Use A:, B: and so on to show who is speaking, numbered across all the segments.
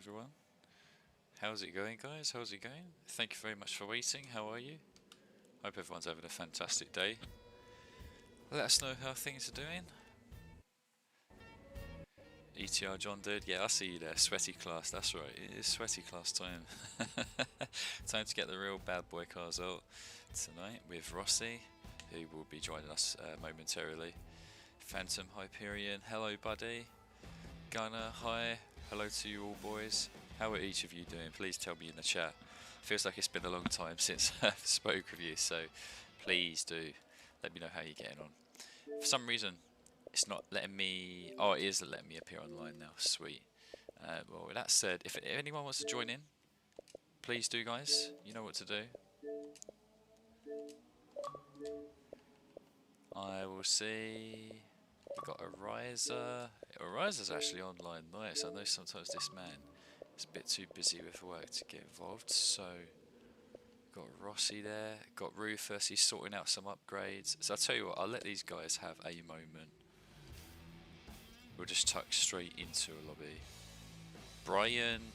A: everyone. How's it going, guys? How's it going? Thank you very much for waiting. How are you? Hope everyone's having a fantastic day. Let us know how things are doing. ETR John did. Yeah, I see you there. Sweaty class. That's right. It is sweaty class time. Time to get the real bad boy cars out tonight with Rossi, who will be joining us momentarily. Phantom Hyperion. Hello, buddy. Gunner. Hi. Hello to you all, boys. How are each of you doing? Please tell me in the chat. Feels like it's been a long time since I've spoke with you, so please do let me know how you're getting on. For some reason, it's not letting me... Oh, it is letting me appear online now. Sweet. Well, with that said, if anyone wants to join in, please do, guys. You know what to do. I will see... We've got a Riser. A Riser's actually online. Nice. I know sometimes this man is a bit too busy with work to get involved, so... Got Rossi there. Got Rufus. He's sorting out some upgrades. So I'll tell you what, I'll let these guys have a moment. We'll just tuck straight into a lobby. Brian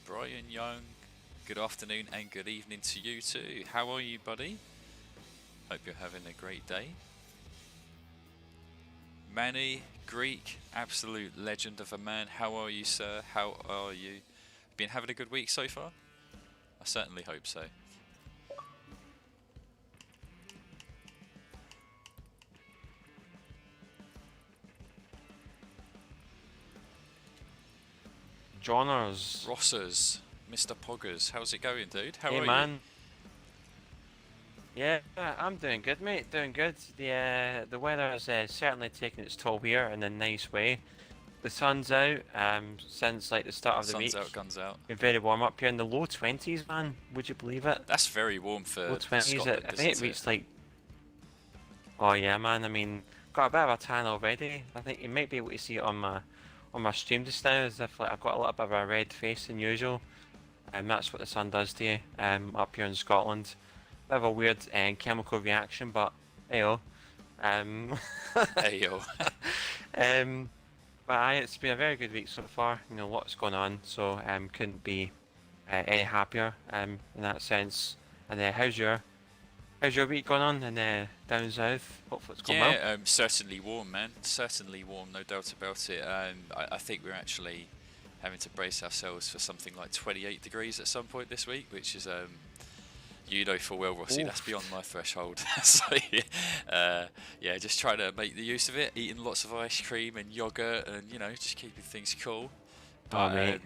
A: Young, good afternoon and good evening to you too. How are you, buddy? Hope you're having a great day. Manny, Greek, absolute legend of a man. How are you, sir? How are you? Been having a good week so far? I certainly hope so.
B: Johners.
A: Rossers, Mr. Poggers, how's it going, dude? How
B: Hey
A: are
B: man. Yeah, I'm doing good, mate. Doing good. The weather is certainly taking its toll here in a nice way. The sun's out since like the start of the week.
A: Sun's out, guns out.
B: Been very warm up here in the low 20s, man. Would you believe it?
A: That's very warm for
B: low 20s.
A: Scotland,
B: I think it reached like. Oh yeah, man. I mean, got a bit of a tan already. I think you might be able to see it on my stream just now, as if like I've got a little bit of a red face than usual. That's what the sun does to you up here in Scotland. Bit of a weird chemical reaction, but heyo.
A: Heyo.
B: But aye, it's been a very good week so far. You know, lots going on, so couldn't be any happier in that sense. And how's your week going on in down south? Hopefully it's going well.
A: Certainly warm, man. Certainly warm, no doubt about it. I think we're actually having to brace ourselves for something like 28 degrees at some point this week, which is, you know full well, Rossi, that's beyond my threshold. So, yeah, just trying to make the use of it, eating lots of ice cream and yogurt and, you know, just keeping things cool. But,
B: mate.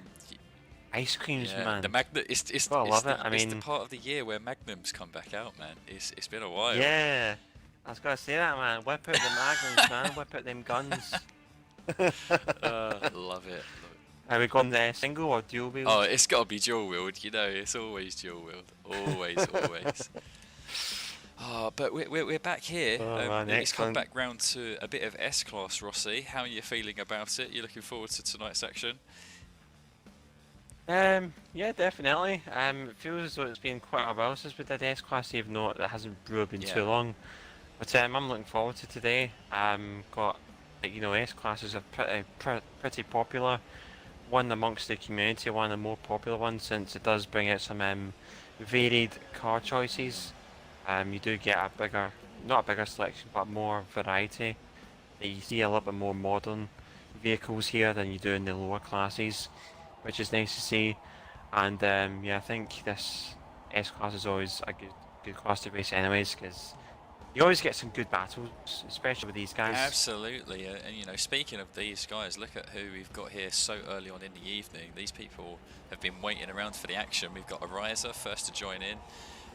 B: Ice creams,
A: yeah,
B: man.
A: The Magnum, it's the part of the year where Magnums come back out, man. It's been a while.
B: Yeah, I was gonna say that, man. Whip out the Magnums, man. Whip out them guns.
A: Love it.
B: Are we going single or dual wheel?
A: Oh, it's got to be dual wheeled. You know, it's always dual wheeled. Always, always. Oh, but we're back here.
B: Man,
A: it's come
B: excellent.
A: back round to a bit of S-Class, Rossi. How are you feeling about it? You looking forward to tonight's action?
B: Yeah, definitely. It feels as though it's been quite a while since we did S-Class, even though it hasn't really been too long. But I'm looking forward to today. Got, like, you know, S-Classes are pretty popular. One amongst the community, one of the more popular ones, since it does bring out some varied car choices. You do get not a bigger selection, but more variety. You see a little bit more modern vehicles here than you do in the lower classes, which is nice to see. And yeah, I think this S-Class is always a good class to race anyways, because you always get some good battles, especially with these guys.
A: Absolutely, and you know, speaking of these guys, look at who we've got here so early on in the evening. These people have been waiting around for the action. We've got a Riser first to join in.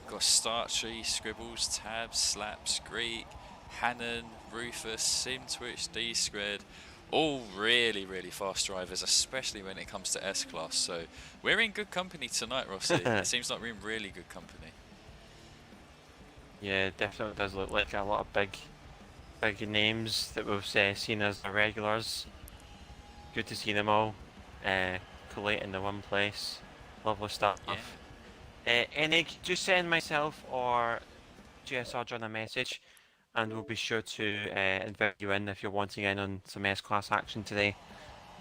A: We've got Starchy, Scribbles, Tabs, Slaps, Greek, Hannon, Rufus, SimTwitch, D-Squared. All really, really fast drivers, especially when it comes to S-Class. So we're in good company tonight, Rossi. It seems like we're in really good company.
B: Yeah, it definitely does look like a lot of big names that we've seen as the regulars. Good to see them all collate into one place. Lovely stuff.
A: Yeah.
B: Enig, just send myself or GSR John a message, and we'll be sure to invite you in if you're wanting in on some S-Class action today.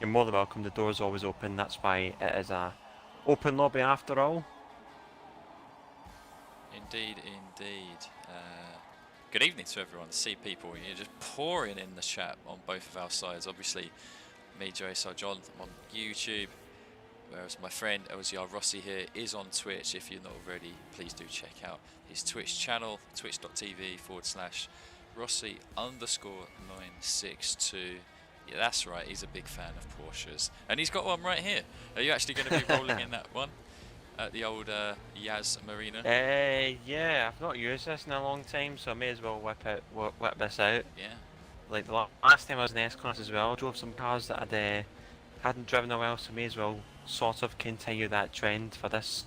B: You're more than welcome. The door's always open. That's why it is a open lobby after all.
A: Indeed, indeed. Good evening to everyone. See people, you're just pouring in the chat on both of our sides. Obviously, me, JSR John, I'm on YouTube, whereas my friend LZR Rossi here is on Twitch. If you're not already, please do check out his Twitch channel, twitch.tv/Rossi_962. Yeah, that's right, he's a big fan of Porsches. And he's got one right here. Are you actually going to be rolling in that one? At the old Yaz Marina?
B: Yeah, I've not used this in a long time, so I may as well whip this out.
A: Yeah.
B: Like the last time I was in S-Class as well, I drove some cars that I'd hadn't driven a while, so may as well sort of continue that trend for this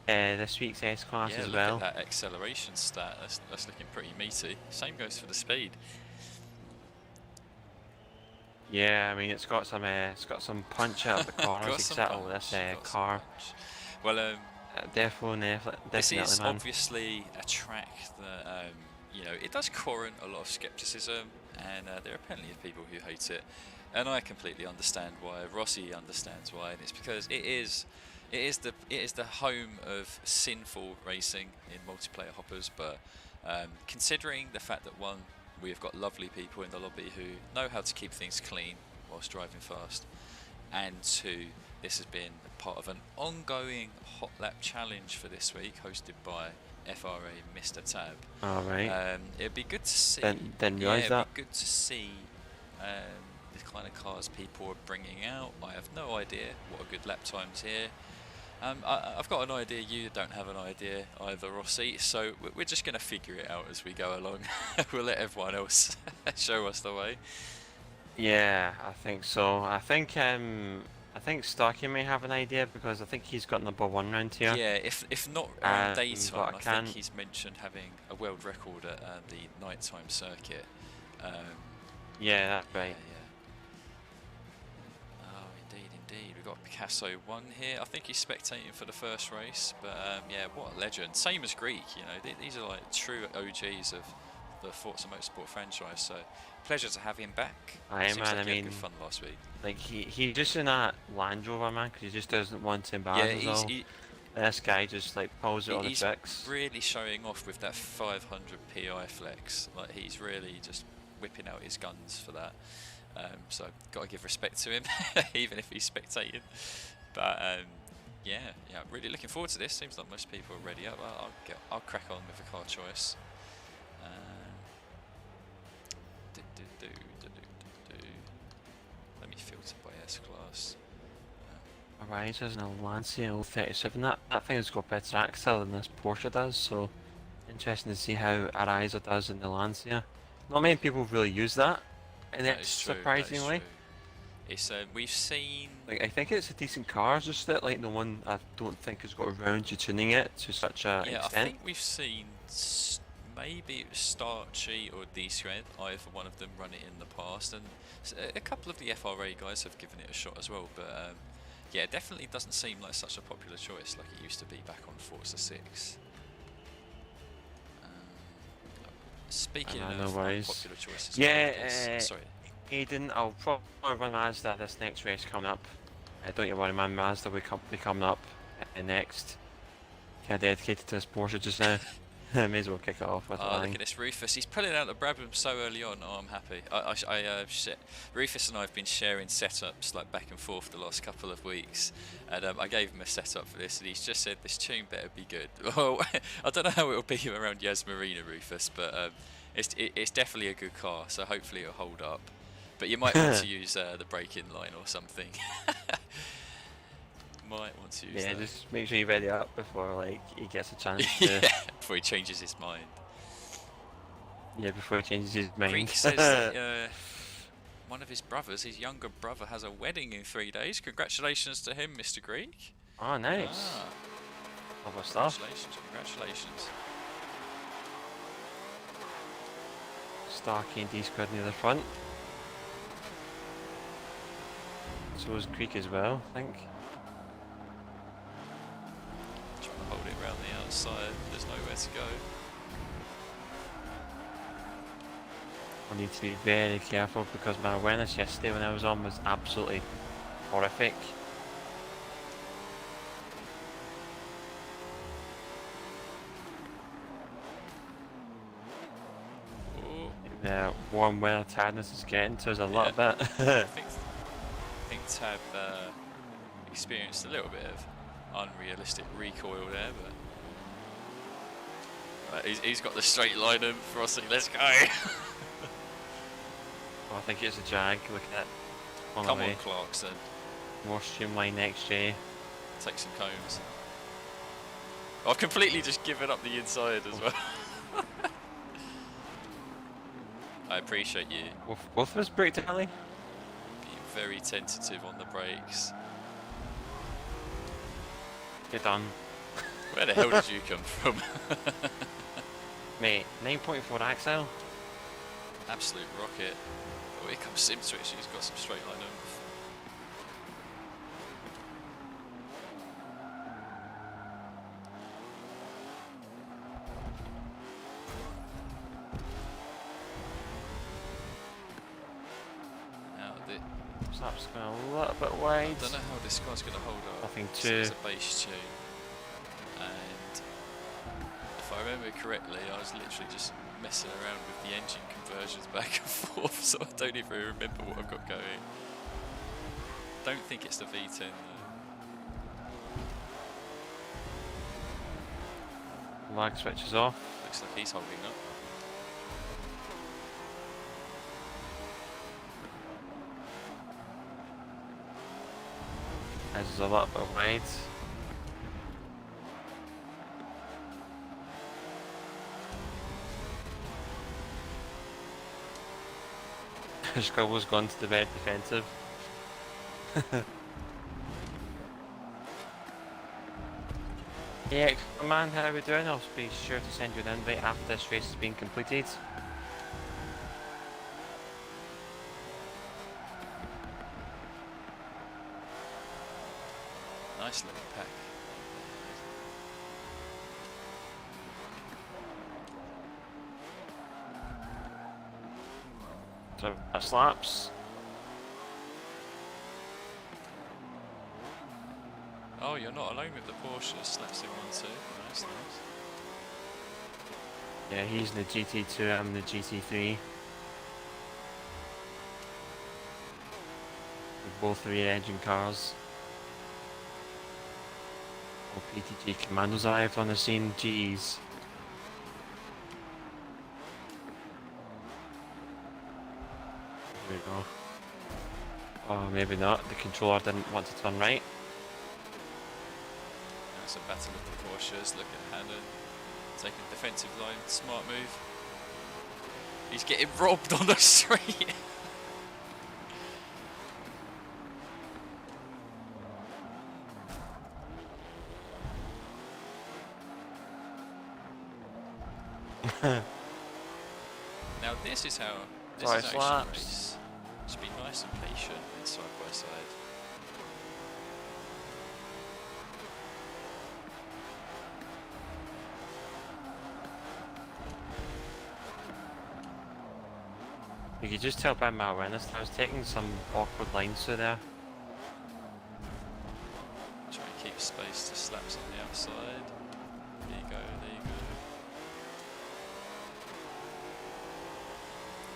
B: week's S-Class as well.
A: Look at that acceleration stat, that's looking pretty meaty. Same goes for the speed.
B: Yeah, I mean it's got some punch out of the corners, exactly this car.
A: Well,
B: definitely,
A: this is
B: man.
A: obviously a track that you know, it does warrant a lot of skepticism, and there are plenty of people who hate it, and I completely understand why. Rossi understands why, and it's because it is the home of sinful racing in multiplayer hoppers. But considering the fact that one, we have got lovely people in the lobby who know how to keep things clean whilst driving fast, and two, this has been part of an ongoing hot lap challenge for this week, hosted by FRA Mr. Tab.
B: All right.
A: It'd be good to see.
B: Then realise that.
A: It'd be good to see the kind of cars people are bringing out. I have no idea what a good lap time's here. I've got an idea. You don't have an idea either, Rossi. So we're just going to figure it out as we go along. We'll let everyone else show us the way.
B: Yeah, I think so. I think Starkey may have an idea because I think he's got number 1 round here.
A: Yeah, if not around daytime, I think he's mentioned having a world record at the nighttime circuit.
B: Yeah, that's right.
A: Yeah. Oh, indeed. We've got Picasso 1 here. I think he's spectating for the first race, but yeah, what a legend. Same as Greek, you know. These are like true OGs of the Forza Motorsport franchise, so pleasure to have him back.
B: Aye, man,
A: like
B: I mean,
A: good fun last week.
B: Like he just in that Land Rover, man, because he just doesn't want to embarrass us all. This guy just like pulls it on the tricks.
A: He's really showing off with that 500 PI flex. Like he's really just whipping out his guns for that. So got to give respect to him, even if he's spectating. But yeah, really looking forward to this. Seems like most people are ready up. I'll crack on with the car choice. Let me filter by S-Class.
B: Ariza's in a Lancia 037. That thing's got better axle than this Porsche does, so interesting to see how Ariza does in the Lancia. Not many people really use that, and it's surprisingly.
A: It's we've seen.
B: Like I think it's a decent car, just that like no one I don't think has got around to tuning it to such a extent.
A: I think we've seen maybe it was Starchy or D-Shred, either one of them run it in the past, and a couple of the FRA guys have given it a shot as well, but yeah, it definitely doesn't seem like such a popular choice like it used to be back on Forza 6. Speaking of popular choices, sorry.
B: Aiden, I'll probably run Mazda this next race coming up. Don't you worry, man, Mazda will be coming up next. Kind of dedicated to this Porsche just now. May as well kick it off with a bang.
A: Look at this Rufus. He's pulling out the Brabham so early on. Oh, I'm happy. Rufus and I have been sharing setups like back and forth the last couple of weeks, and I gave him a setup for this, and he's just said this tune better be good. Well, I don't know how it'll be around Yaz Marina, Rufus, but it's definitely a good car, so hopefully it'll hold up. But you might want to use the break-in line or something. Might want to use that.
B: Just make sure you ready up before like he gets a chance to...
A: before he changes his mind.
B: Yeah, before he changes his mind.
A: Greek says that one of his brothers, his younger brother, has a wedding in 3 days. Congratulations to him, Mr. Greek.
B: Oh, nice. Lovely stuff.
A: Congratulations.
B: Starkey and D-Squad near the front. So is Greek as well, I think.
A: Hold it around the outside, there's nowhere to go.
B: I need to be very careful because my awareness yesterday when I was on was absolutely horrific. warm weather tiredness is getting to us a little bit.
A: I think Tab experienced a little bit of unrealistic recoil there, but he's got the straight line in for Rossi. Let's go!
B: Oh, I think it's a Jag. Look at that.
A: Come on, Clarkson.
B: More streamlined XJ.
A: Take some combs. I've completely just given up the inside as well. I appreciate you.
B: Both of us brake early.
A: Being very tentative on the brakes.
B: Get done.
A: Where the hell did you come from?
B: Mate, 9.4 axle.
A: Absolute rocket. Oh, here comes Sim Switch. He's got some straight line oomph.
B: Slap's going a little bit wide.
A: I don't know how this car's going to hold up.
B: Nothing
A: So
B: too.
A: it's a base tune. And if I remember correctly, I was literally just messing around with the engine conversions back and forth, so I don't even remember what I've got going. Don't think it's the V10 though.
B: Lag switches off.
A: Looks like he's holding up.
B: This is a little bit wide. Scribble's gone to the bed defensive. Yeah, man, how are we doing? I'll be sure to send you an invite after this race has been completed.
A: Nice little pack.
B: So, slaps.
A: Oh, you're not alone with the Porsche. Slaps in 1-2. Nice, nice.
B: Yeah, he's in the GT2, I'm in the GT3. We're both rear engine cars. Oh, PTG Commandos arrived on the scene, jeez. There we go. Oh, maybe not, the controller didn't want to turn right.
A: That's a battle of the Porsches. Look at Hannon taking a defensive line. Smart move. He's getting robbed on the street. Now this is how
B: slaps.
A: Just be nice and patient and side by side.
B: You could just tell by my awareness I was taking some awkward lines through there.
A: Try and keep space to slaps on the outside. There you go, there you go.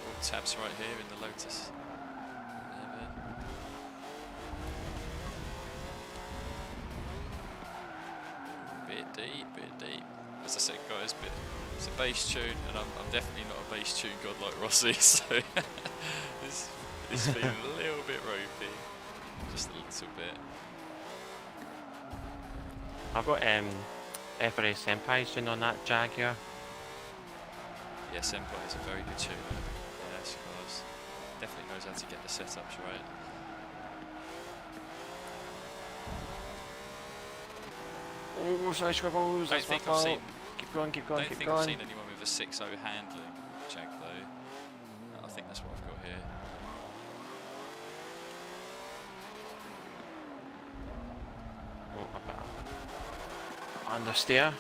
A: All tabs right here in the Lotus. Bit deep. As I said, guys, it's a bass tune, and I'm definitely not a bass tune god like Rossi, so it's been a little bit ropey, just a little bit.
B: I've got FRA Senpai's tune on that Jag here.
A: Yeah, Senpai is a very good tuner. Yes, guys, definitely knows how to get the setups right.
B: Oh, sorry, Scribbles,
A: I don't think I've seen.
B: Keep going.
A: I don't think I've seen anyone with a 6.0 handling Jag though. I think that's what I've got here.
B: Oh, understeer.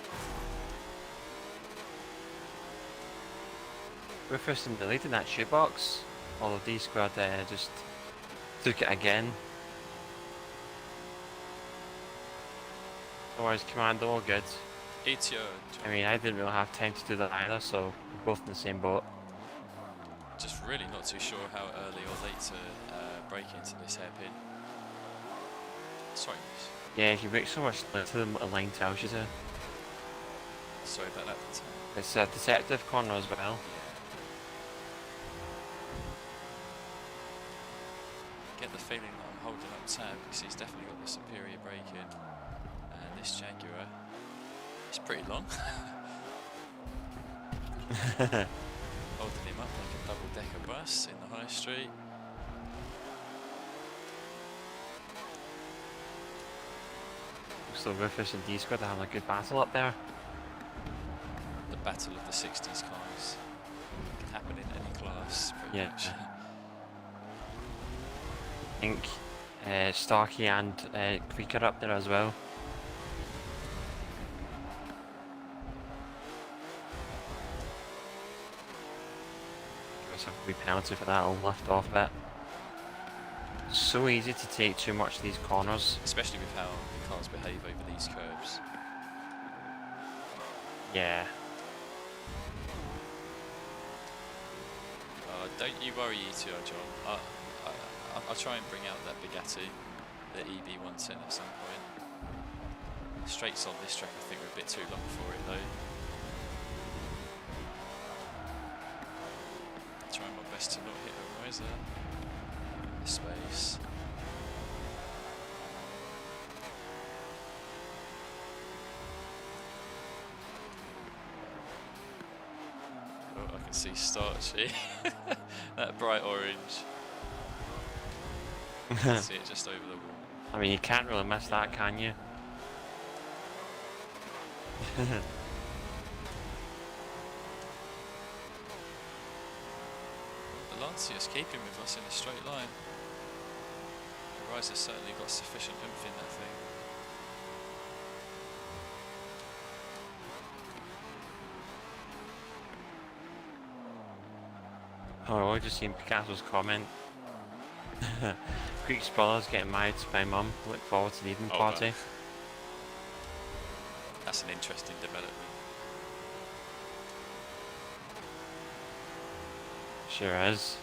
B: We're first in the lead in that shoebox. All of these squad just took it again. Otherwise, Commando, all good.
A: It's your
B: I mean, I didn't really have time to do that either, so we're both in the same boat.
A: just really not too sure how early or late to break into this hairpin. Sorry.
B: Yeah, if you brake so much later than what the line tells you to.
A: Sorry about that.
B: It's a deceptive corner as well.
A: Get the feeling that I'm holding up Tab because he's definitely got the superior braking. And this Jaguar is pretty long. Holding him up like a double-decker bus in the high street.
B: So Rufus and D-Squad are having a good battle up there.
A: The battle of the 60s cars. Can happen in any class, pretty much.
B: I think Starkey and Creek are up there as well. Give us a wee penalty for that, I'll lift off a bit. So easy to take too much of these corners.
A: Especially with how the cars behave over these curves.
B: Yeah.
A: Don't you worry, ETR John. I'll try and bring out that Bugatti, the EB110 at some point. Straights on this track I think are a bit too long for it though. Trying my best to not hit a riser. The space. Oh, I can see starchy. That bright orange. I can see it just over the wall.
B: I mean, you can't really miss that, can you?
A: The Lancia's keeping with us in a straight line. The riser's certainly got sufficient oomph in that thing.
B: Oh, I just seen Picasso's comment. Greek brothers getting married to my mum. Look forward to the evening party.
A: No. That's an interesting development.
B: Sure is.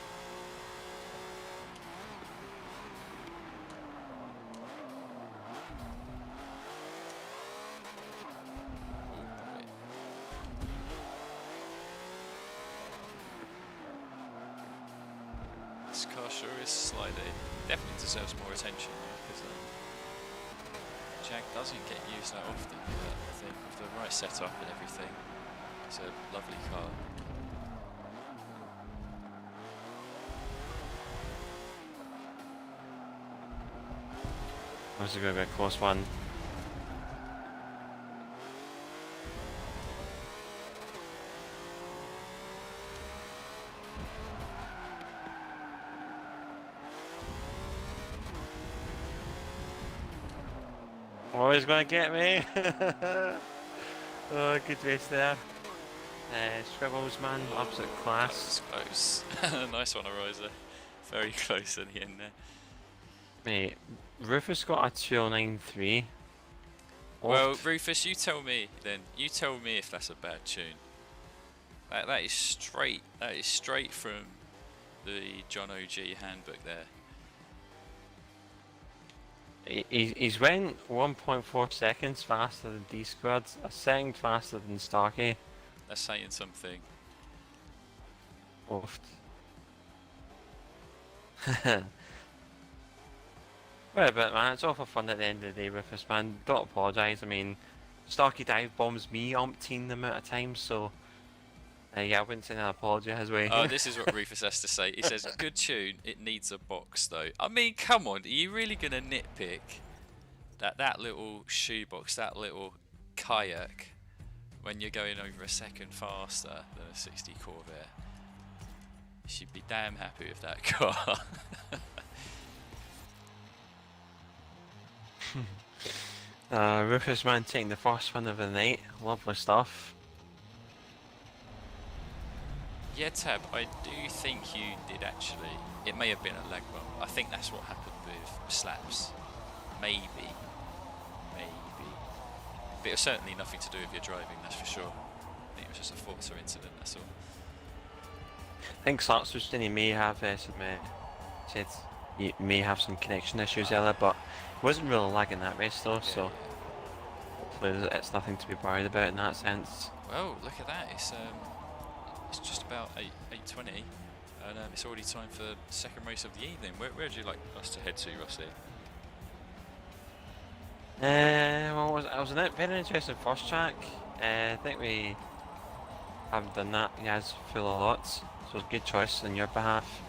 A: This car sure is sliding. Definitely deserves more attention because Jag doesn't get used that often, but I think with the right setup and everything, it's a lovely car.
B: This is going to be a close one. Oh, he's going to get me! Oh, good race there. Scribbles, man, absolute class.
A: That was close. Nice one, Ariza. Very close in the end there.
B: Mate, Rufus got a 209.3.
A: Well, Rufus, you tell me then. You tell me if that's a bad tune. That is straight. That is straight from the John OG handbook there.
B: He's went 1.4 seconds faster than D-Squad, a second faster than Starkey.
A: That's saying something.
B: Oft. Well, but man, it's all for fun at the end of the day, Rufus, man. Don't apologise. I mean, Starkey dive bombs me umpteen amount of times, so yeah, I wouldn't say an apology his way.
A: Oh, this is what Rufus has to say. He says, "Good tune. It needs a box, though." I mean, come on. Are you really gonna nitpick that little shoebox, that little kayak, when you're going over a second faster than a 60 Corvette? You should be damn happy with that car.
B: Rufus, man, taking the first one of the night. Lovely stuff.
A: Yeah, Tab, I do think you did actually. It may have been a leg bump. I think that's what happened with slaps. Maybe. But it was certainly nothing to do with your driving, that's for sure. I think it was just a Forza incident, that's all.
B: I think Sark's was saying he may have said he may have some connection issues earlier, but it wasn't really lagging that race though, so hopefully it's nothing to be worried about in that sense.
A: Well, look at that. It's just about 8:20, and it's already time for the second race of the evening. Where would you like us to head to, Rossi?
B: Well, it was a very interesting first track. I think we haven't done that. Yaz full of lots, so it's a good choice on your behalf.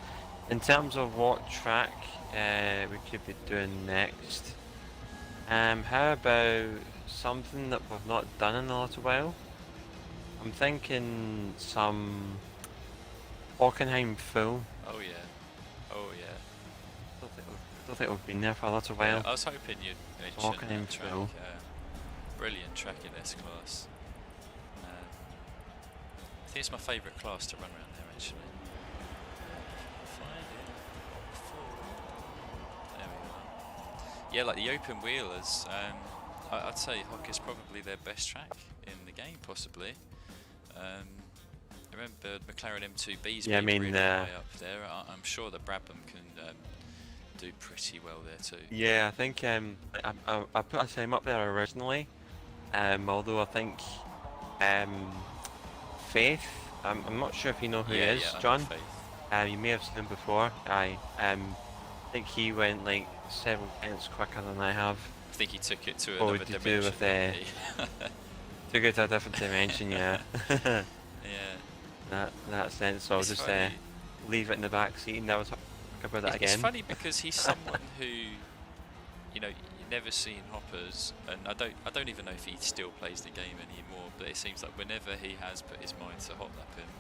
B: In terms of what track we could be doing next, how about something that we've not done in a little while? I'm thinking some Hockenheim full.
A: Oh yeah.
B: I don't think we've been there for a little while.
A: Yeah, I was hoping you'd mention
B: Hockenheim
A: that track.
B: full.
A: Brilliant track in this class. I think it's my favourite class to run around there actually. Find it. There we are. Yeah, like the open wheelers, I'd say Hock is probably their best track in the game, possibly. I remember McLaren M2B's being really high up there. I'm sure that Brabham can do pretty well there too.
B: Yeah, I think I put a time up there originally, although I think Faith, I'm not sure if you know who he is, John. You may have seen him before. I think he went like several tenths quicker than I have.
A: I think he took it to another dimension.
B: Took it to a different dimension, yeah.
A: Yeah.
B: That sense, so I'll just leave it in the back seat and never talk about that again.
A: It's funny because he's someone who, you know, you've never seen hoppers, and I don't even know if he still plays the game anymore. But it seems like whenever he has put his mind to hop lapping,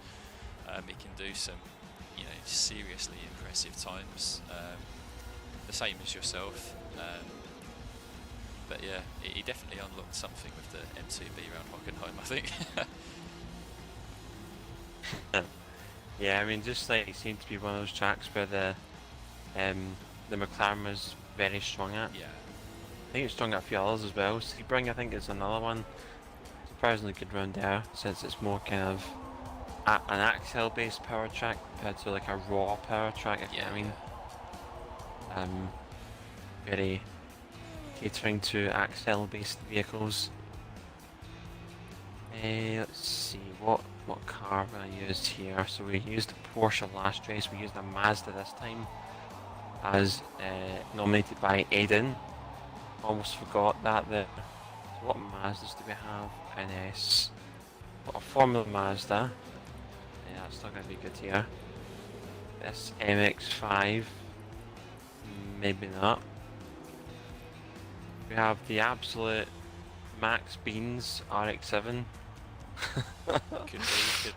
A: he can do some, you know, seriously impressive times. The same as yourself. But yeah, he definitely unlocked something with the M2B around Hockenheim, I think.
B: Yeah, I mean, just like it seemed to be one of those tracks where the McLaren was very strong at.
A: Yeah.
B: I think it's strong at a few others as well. Sebring, I think, is another one. Surprisingly good round there, since it's more kind of an axle-based power track compared to like a raw power track, if you know what I mean. Very catering to axle-based vehicles. Let's see, what car I used here. So we used a Porsche last race, we used a Mazda this time, as nominated by Aiden. Almost forgot that. So what Mazdas do we have? NS. Got a Formula Mazda. Yeah, that's not going to be good here. This MX-5. Maybe not. We have the absolute Max Beans RX-7.
A: Could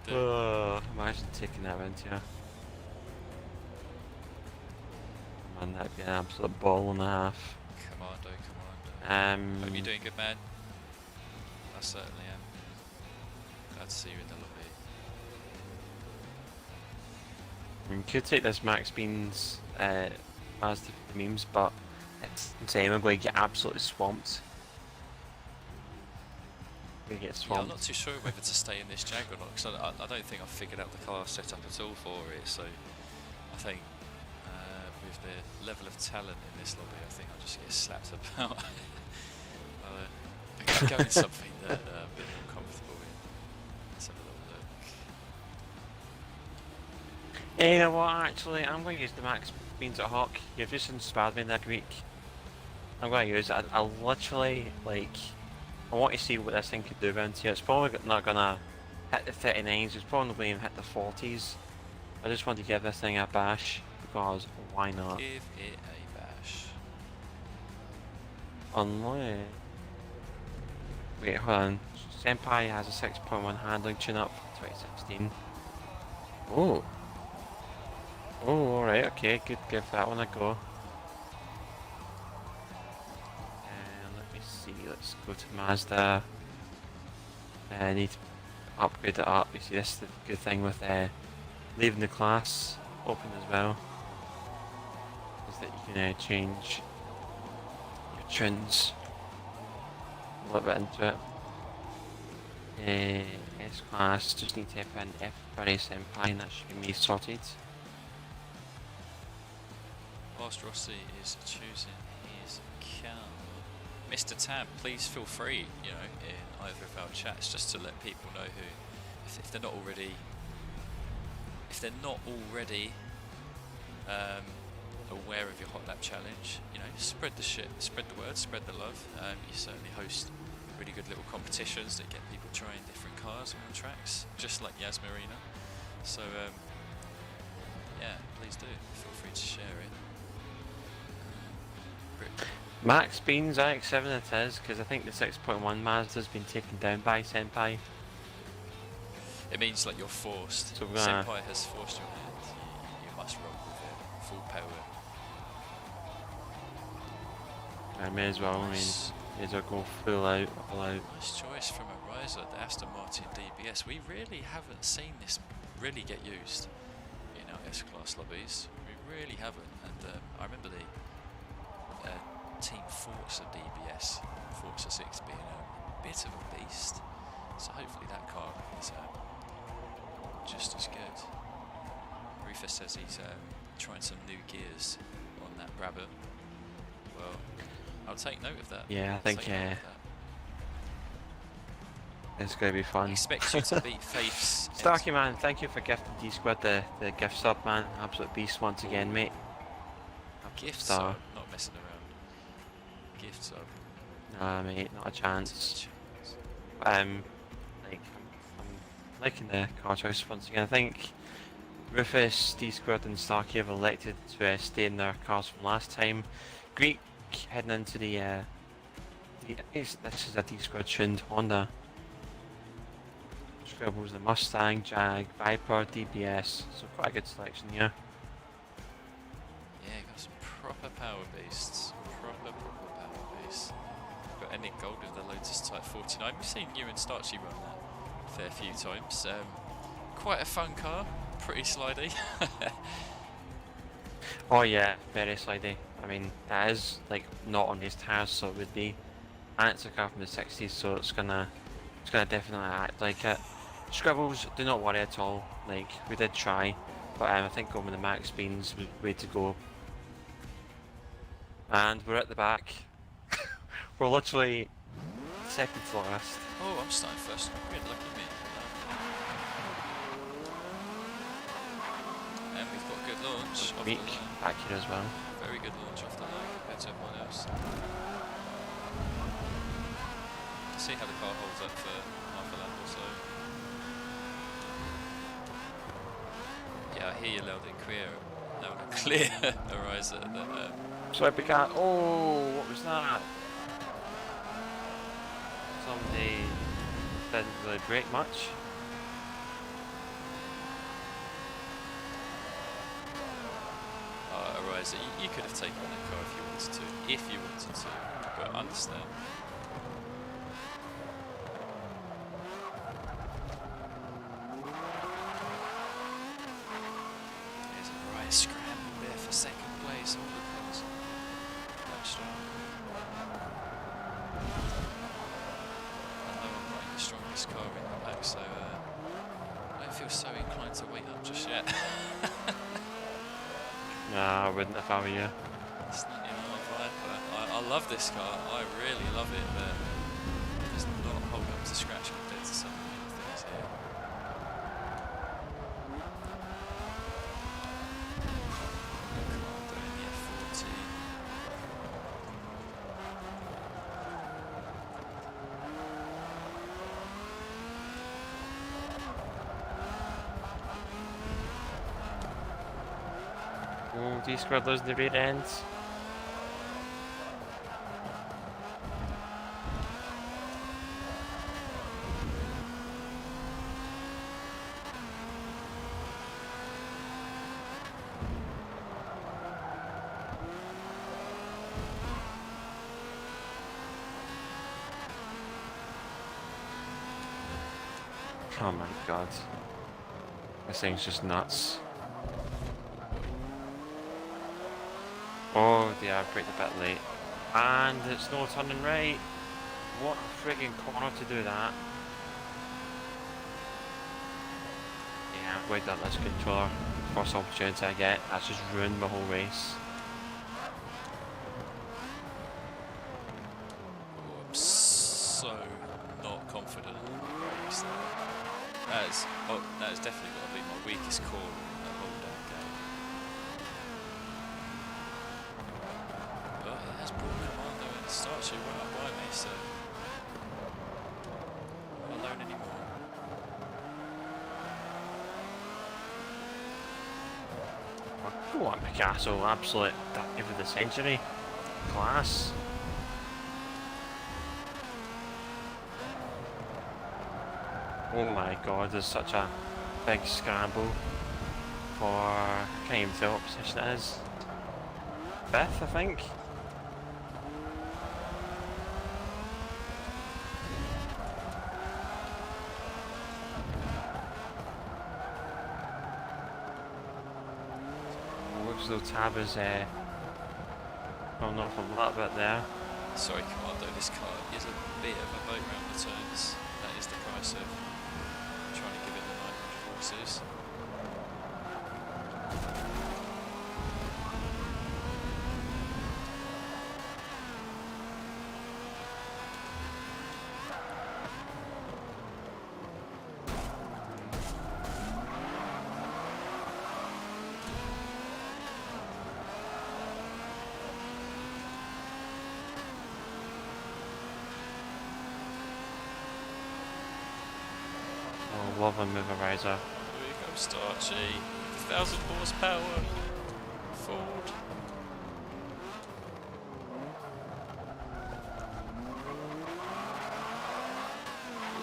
A: do.
B: Imagine taking that round here. Man, that'd be an absolute ball and a half.
A: Commando. Hope you're doing good, man. I certainly am. Glad to see you in the lobby.
B: You could take this Max Beans Mazda for the memes, but it's insane. I'm going to get absolutely swamped.
A: Yeah, I'm not too sure whether to stay in this Jag or not, because I don't think I've figured out the car setup at all for it, so I think with the level of talent in this lobby, I think I'll just get slapped about. Go in something that I'm a bit more comfortable in. Let's have a little look.
B: You know what, actually, I'm going to use the Max Beans at Hawk. You've just inspired me that week. I'm going to use it. I literally, like, I want to see what this thing could do around here. It's probably not going to hit the 39s, it's probably not going to hit the 40s. I just want to give this thing a bash, because why not?
A: Give it a bash.
B: Unless... Wait, hold on. Senpai has a 6.1 handling tune-up from 2016. Oh. Oh, alright, okay, good, give that one a go. Let me see, let's go to Mazda. I need to upgrade it up. You see, this is the good thing with leaving the class open as well, is that you can change your tunes a little bit into it. S-Class, just need to type in Barry Senpai, and that should be me sorted.
A: Whilst Rossi is choosing his car, Mr. Tam, please feel free, you know, in either of our chats, just to let people know who, if they're not already, aware of your hot lap challenge, you know, spread the word, spread the love. You certainly host really good little competitions that get people trying different cars on tracks, just like Yaz Marina. So yeah, please do feel free to share it.
B: Max Beans IX7 it is, because I think the 6.1 Mazda's been taken down by Senpai.
A: It means like you're forced.
B: So
A: Senpai has forced your hand. You must roll with it. Full power.
B: I may as well, may as well go full out, all out.
A: Nice choice from a riser, the Aston Martin DBS. We really haven't seen this really get used in our S-Class lobbies. We really haven't. And I remember the Team Forza DBS, Forza 6 being a bit of a beast. So hopefully that car is just as good. Rufus says he's trying some new gears on that Brabham. Well, I'll take note of that.
B: Yeah, I think it's going to be fun.
A: I expect you to beat Faith's.
B: Starkey man, thank you for gifting D-Squad the gift sub, man. Absolute beast once again, mate.
A: Gift sub, not messing around. Gift sub.
B: Nah, mate, not a chance. I'm liking the car choice once again. I think Rufus, D-Squad and Starkey have elected to stay in their cars from last time. Greek heading into this is a D-Squad tuned Honda. Scribbles the Mustang, Jag, Viper, DBS, so quite a good selection here.
A: Yeah, got some proper power beasts. Proper power beasts. Got Enid Gold with the Lotus Type 49. We've seen you and Starchy run that a fair few times. Quite a fun car, pretty slidey.
B: Oh yeah, very slidey. I mean, that is like not on these tires, so it would be, and it's a car from the 60s, so it's gonna definitely act like it. Scribbles, do not worry at all. Like, we did try, but I think going with the Max Beans was the way to go. And we're at the back. We're literally second to last.
A: Oh, I'm starting first. Good, lucky me. And we've got a good launch.
B: Meek back here as well.
A: Very good launch off the line compared to everyone else. See how the car holds up for half a lap or so. Yeah, I hear you loud and clear, Ariza.
B: So I began. Oh, what was that? Somebody didn't really brake much.
A: Ariza, you could have taken that car if you wanted to, but I understand. Scramble there for second place. All the cars. That's strong. I know I'm running the strongest car in the pack, so I don't feel so inclined to wait up just yet.
B: Nah, I wouldn't if I were you.
A: It's not in my vibe, but I love this car. I really love it, but it does not hold up to scratch compared to some of the things here.
B: Oh, D-Squad losing the rear ends. Oh my god. This thing's just nuts. Oh dear, I braked a bit late. And it's no turning right. What a frigging corner to do that. Yeah, I've wigged up this controller. First opportunity I get, that's just ruined my whole race.
A: Oh, I'm so not confident in the race there. That has definitely got to be my weakest corner in the whole damn game. But it has brought Commando and Starchy right up by me, so I'm not alone anymore.
B: Go on, Picasso, absolute dive of the century. Class. Oh my god, there's such a big scramble for, I can't even tell what position it is. 5th, I think. Looks as though Tab is going off a little bit there.
A: Sorry, Commando, this car is a bit of a boat round the turns. That is the price of trying to give it the 900 horses.
B: Love a move riser.
A: Here we go, Starchy. 1,000 horsepower. Ford.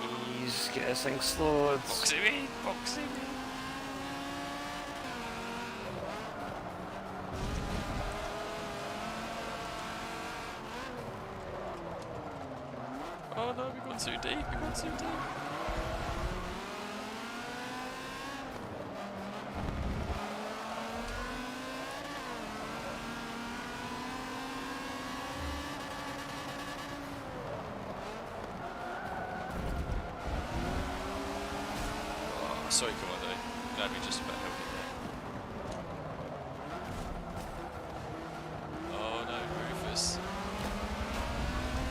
B: Please get this thing slowed.
A: Box him in, box him in. Oh no, we've gone too deep, we've gone too deep. Sorry, Commando. Glad we just about held it there. Oh no, Rufus.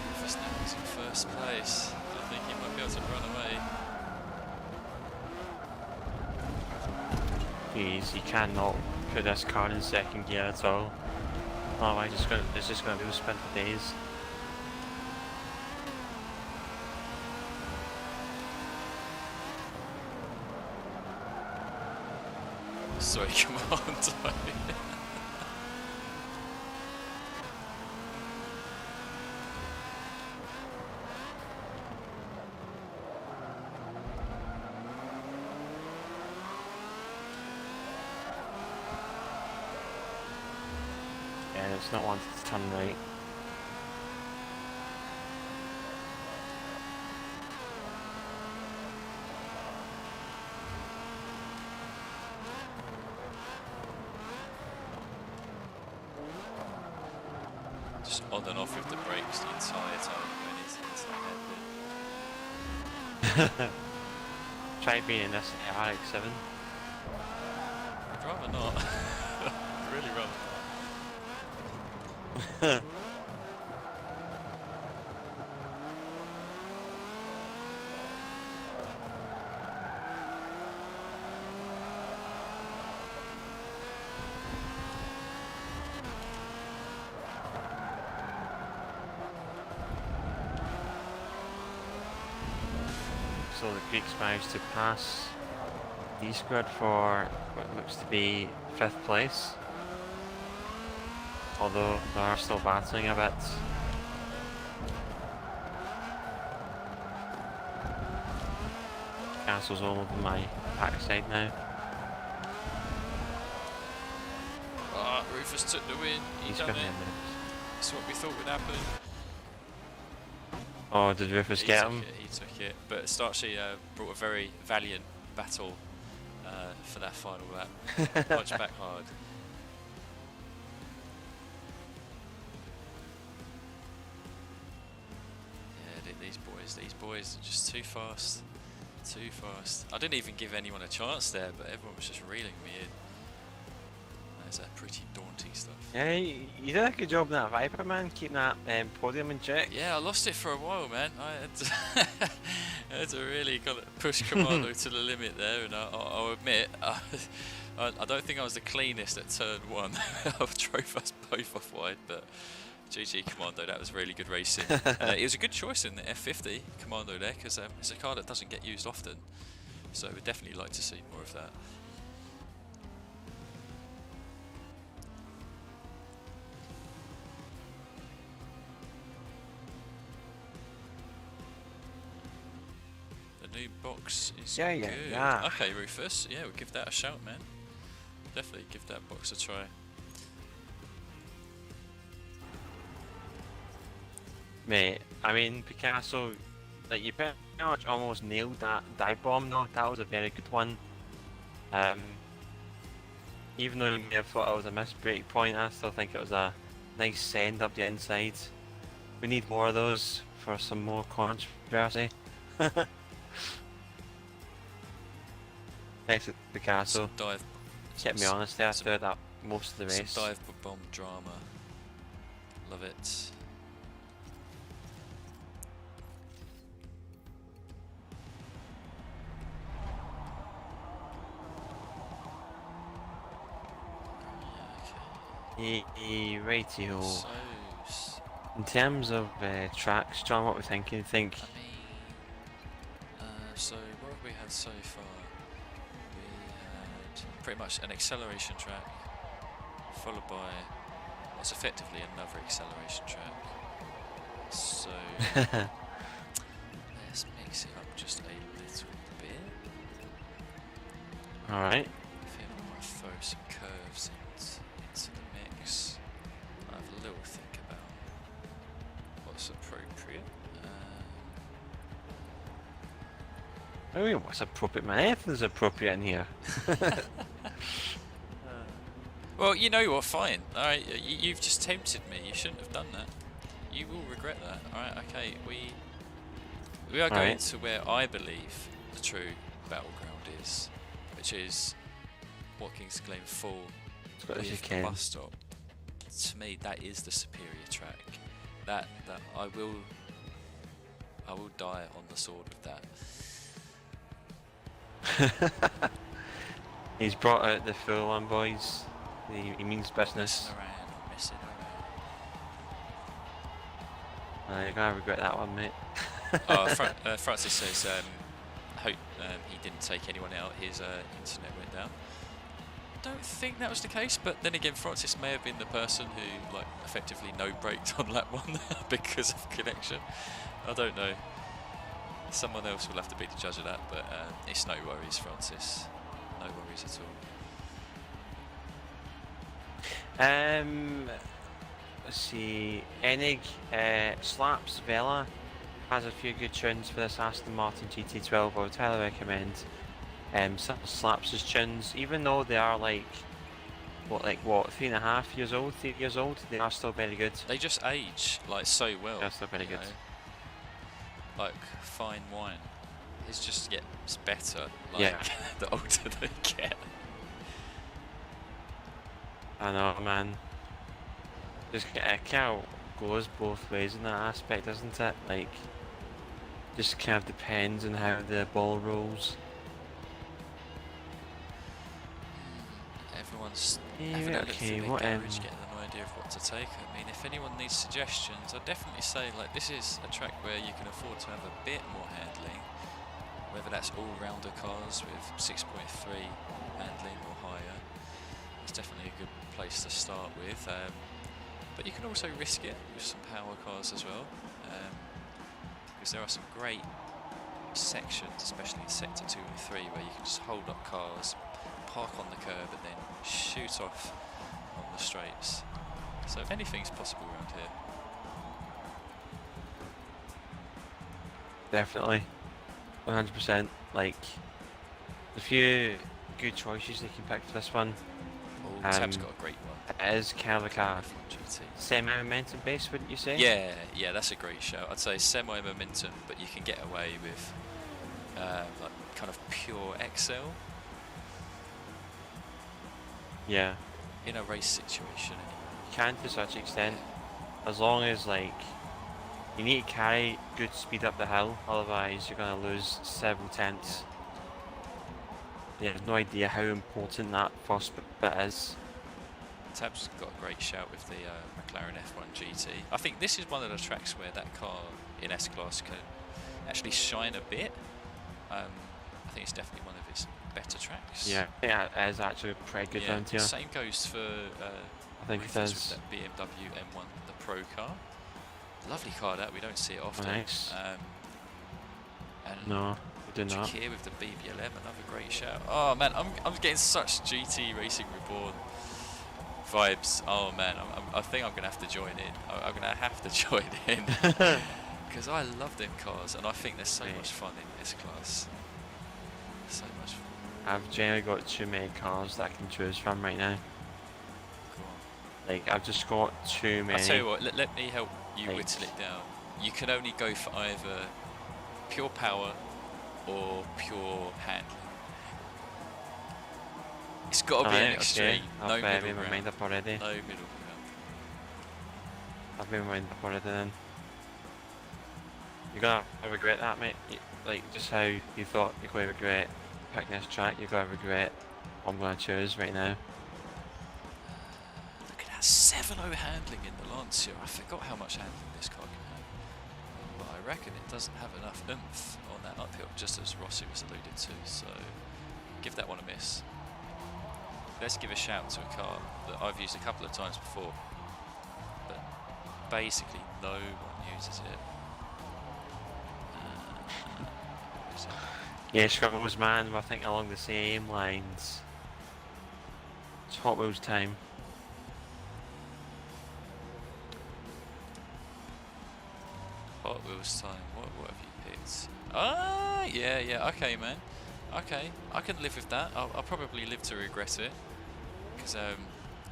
A: Rufus now is in first place. I think he might be able to run away.
B: Jeez, you cannot put this car in second gear at all. Otherwise it's just going to be a spin for days.
A: Sorry, Commando.
B: Yeah, it's not wanted to turn right.
A: Just on and off with the brakes the entire time when it's heading.
B: Try being in this RX-7.
A: I'd rather not. I'd really rather not.
B: So the Greeks managed to pass the squad for what looks to be 5th place. Although they are still battling a bit. Castle's all over my backside now.
A: Ah, Rufus took the win.
B: He's
A: Done
B: got
A: it.
B: him.
A: That's what we thought would happen.
B: Oh, did Rufus get him?
A: He took it. But Starchy brought a very valiant battle for that final lap. Punched back hard. Yeah, these boys are just too fast. Too fast. I didn't even give anyone a chance there, but everyone was just reeling me in. That's pretty daunting stuff.
B: Yeah, you did a good job in that Viper, man, keeping that podium in check.
A: Yeah, I lost it for a while, man. I had to really kind of push Commando to the limit there, and I'll admit, I don't think I was the cleanest at turn 1. I drove us both off wide, but GG Commando, that was really good racing. It was a good choice in the F50 Commando there, because it's a car that doesn't get used often, so we'd definitely like to see more of that. The new box is good.
B: Yeah.
A: Okay, Rufus, yeah, we'll give that a shout, man. Definitely give that box a try.
B: Mate, I mean, Picasso, like, you pretty much almost nailed that dive bomb though. That was a very good one. Even though you may have thought it was a missed break point, I still think it was a nice send up the inside. We need more of those for some more controversy. Thanks to Picasso.
A: Dive.
B: Kept me honest there throughout that most of the race.
A: Some dive bomb drama. Love it.
B: Rightio.
A: So,
B: In terms of tracks, John, what we thinking? You think?
A: I mean, so what have we had so far? We had pretty much an acceleration track, followed by what's effectively another acceleration track. So let's mix it up just a little bit.
B: All right.
A: I think I might throw some curves into the mix. I have a little think about what's appropriate.
B: I mean, what's appropriate, man? Anything's appropriate in here.
A: Well, you know what? Fine. All right, you've just tempted me. You shouldn't have done that. You will regret that. All right. Okay. We are going to where I believe the true battleground is, which is Watkins Glen Full with the bus stop. To me, that is the superior track. That I will die on the sword with that.
B: He's brought out the full one, boys. He means business.
A: Messing around.
B: You're gonna regret that one, mate.
A: Francis says, hope he didn't take anyone out. His internet went down. Don't think that was the case, but then again, Francis may have been the person who, like, effectively no braked on lap 1 because of connection. I don't know. Someone else will have to be the judge of that, but it's no worries, Francis. No worries at all.
B: Let's see. Enig Slaps Vela has a few good tunes for this Aston Martin GT12. I would highly recommend Slaps' tunes, even though they are like 3.5 years old, 3 years old. They are still very good.
A: They just age like so well.
B: They're still very good.
A: Like fine wine, it just gets better. Like the older they get.
B: I know, man. Just it kind of goes both ways in that aspect, doesn't it? Like, just kind of depends on how the ball rolls.
A: Everyone's having a look through their garage, getting an idea of what to take. I mean, if anyone needs suggestions, I'd definitely say, like, this is a track where you can afford to have a bit more handling, whether that's all-rounder cars with 6.3 handling or higher. It's definitely a good place to start with, but you can also risk it with some power cars as well, because there are some great sections, especially in sector 2 and 3, where you can just hold up cars, park on the curb and then shoot off on the straights. So anything's possible around here.
B: Definitely, 100%. Like, a few good choices they can pick for this one.
A: Oh, Tab's got a great one.
B: It is kind of like a semi-momentum base, wouldn't you say?
A: Yeah, that's a great shout. I'd say semi-momentum, but you can get away with like kind of pure Excel.
B: Yeah.
A: In a race situation,
B: You can to such extent, as long as like you need to carry good speed up the hill, otherwise you're going to lose several tenths. You have no idea how important that first bit is.
A: Tab's got a great shout with the McLaren F1 GT. I think this is one of the tracks where that car in S-Class can actually shine a bit. I think it's definitely one of its better tracks.
B: Yeah, it is actually pretty good down here.
A: Same goes for
B: I think it is.
A: with that BMW M1, the Pro car. Lovely car that, we don't see it often.
B: Nice.
A: And
B: no, we do not.
A: Here with the BBLM, another great shout. Oh man, I'm getting such GT Racing Reborn vibes. Oh man, I think I'm gonna have to join in. I'm gonna have to join in because I love them cars, and I think they're so much fun in S-Class. So much fun.
B: I've generally got too many cars that I can choose from right now.
A: Go on.
B: Like I've just got too many.
A: I'll tell you what. Let me help you whittle it down. You can only go for either pure power or pure handling. It's got to be an extreme.
B: Okay.
A: No
B: I've
A: middle
B: made my mind up already.
A: No middle ground.
B: I've made my mind up already then. You're gonna regret that, mate. Like just how you thought you're going to regret picking this track, you're going to regret what I'm going to choose right now.
A: Look at that 7.0 handling in the Lancia. I forgot how much handling this car can have. But I reckon it doesn't have enough oomph on that uphill, just as Rossi was alluded to. So give that one a miss. Let's give a shout to a car that I've used a couple of times before, but basically no one uses it.
B: Yeah, struggles, man. I think along the same lines. It's Hot Wheels time.
A: Hot Wheels time. What have you picked? Ah, yeah. Okay, man. Okay, I can live with that. I'll probably live to regret it because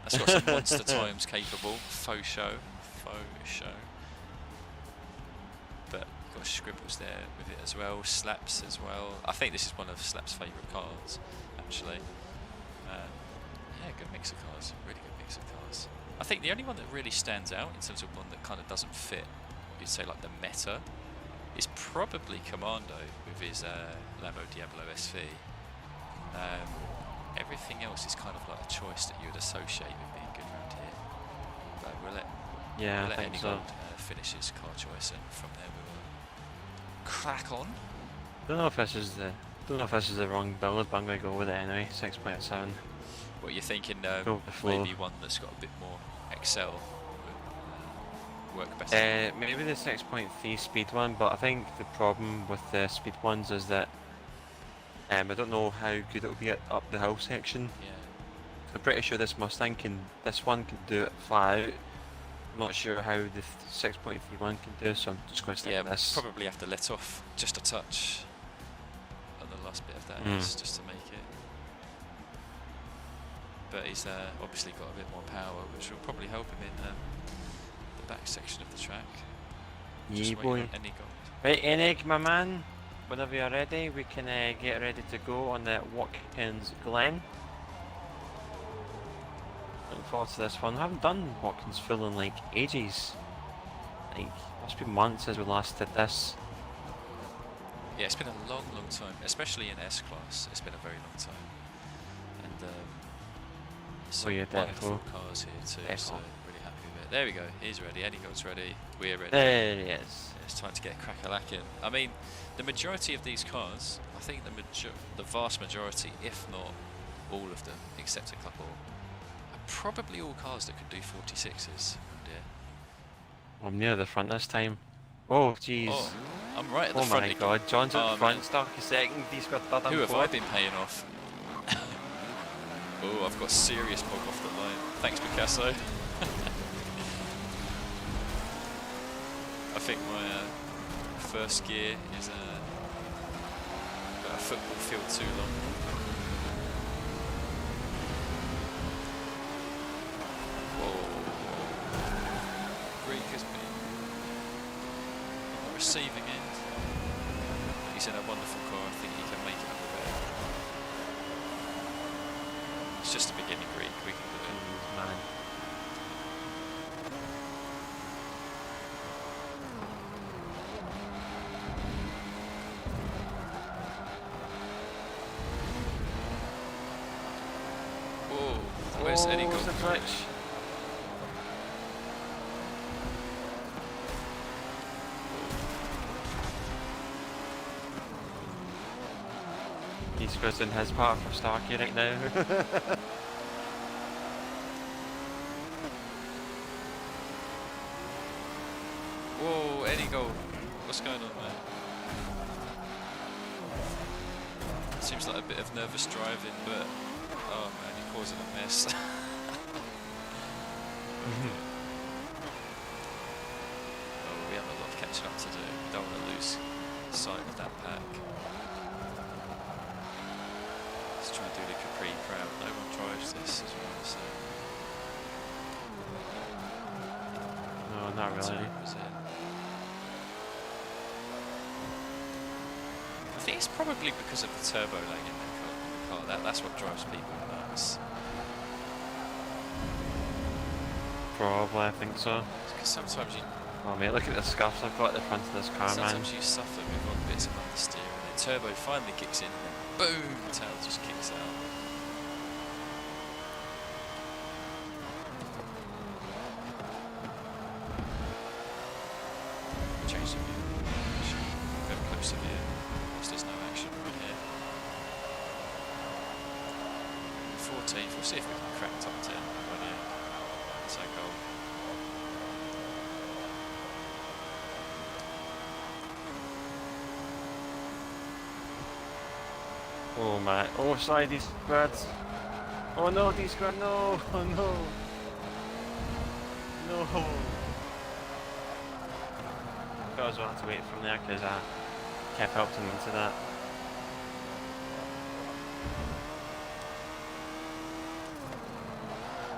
A: that's got some monster times capable. Faux show. But you've got scribbles there with it as well. Slaps as well. I think this is one of Slap's favourite cars, actually. Yeah, good mix of cars. Really good mix of cars. I think the only one that really stands out in terms of one that kind of doesn't fit, you'd say like the meta, is probably Commando with his Lambo Diablo SV. Everything else is kind of like a choice that you would associate with being good around here. But we'll let
B: I think so.
A: finish his car choice, and from there we will crack on.
B: Don't know if this is the wrong build, but I'm going to go with it anyway. 6.7.
A: What you're thinking? Maybe one that's got a bit more Excel would work better.
B: Maybe the 6.3 speed one, but I think the problem with the speed ones is that I don't know how good it'll be up the hill section.
A: Yeah.
B: I'm pretty sure this one can do it flat out. I'm not sure how the 6.3 one can do, so I'm just going to stick with this.
A: Probably have to let off just a touch on the last bit of that just to make it. But he's obviously got a bit more power, which will probably help him in the back section of the track.
B: Yeah, boy. Right, Enig, my man. Whenever you're ready, we can get ready to go on the Watkins Glen. Looking forward to this one. I haven't done Watkins full in like ages. Like, must be months since we last did this.
A: Yeah, it's been a long time, especially in S-Class. It's been a very long time. And some wonderful cars here too, so really happy with it. There we go, he's ready, Eddie's ready, we're ready.
B: There he is.
A: It's time to get crack-a-lacking. I mean, the majority of these cars, I think the vast majority, if not all of them, except a couple, are probably all cars that could do 46s. Oh dear.
B: I'm near the front this time. Oh jeez.
A: Oh, I'm right at the front.
B: Oh my god, John's at the front, stuck a second, he's got third and
A: Who have
B: fourth.
A: I been paying off? Oh, I've got serious bog off the line. Thanks, Picasso. I think my first gear is a football field too long. Whoa. Greek has been on the receiving end. he's in a wonderful car. I think he can make it up a bit. It's just a beginning Greek. We can do it.
B: Man.
A: Whoa, where's Eddie got
B: the touch? He's just in his part for Starkey right now.
A: Whoa, Eddie goal. What's going on there? Seems like a bit of nervous driving, but oh man, you're causing a mess. Oh, we have a lot of catching up to do. Don't want to lose sight of that pack. Let's try and do the Capri crowd. No one drives this as well, so.
B: No, not really.
A: I think it's probably because of the turbo lag in the car. That's what drives people nuts.
B: Probably, I think so.
A: Because sometimes you.
B: Oh mate, look at the scuffs I've got at the front of this car, man.
A: Sometimes you suffer with odd bits of understeer, and then turbo finally kicks in, and then boom, the tail just kicks out. Change the view. Go closer view. Whilst there's no action right here. 14th. We'll see if we can crack top 10 by the end. That's our goal.
B: Oh my, oh sorry, these squads. Oh no, these squads, no, oh no. No. Guys will have to wait from there because I kept helping them into that.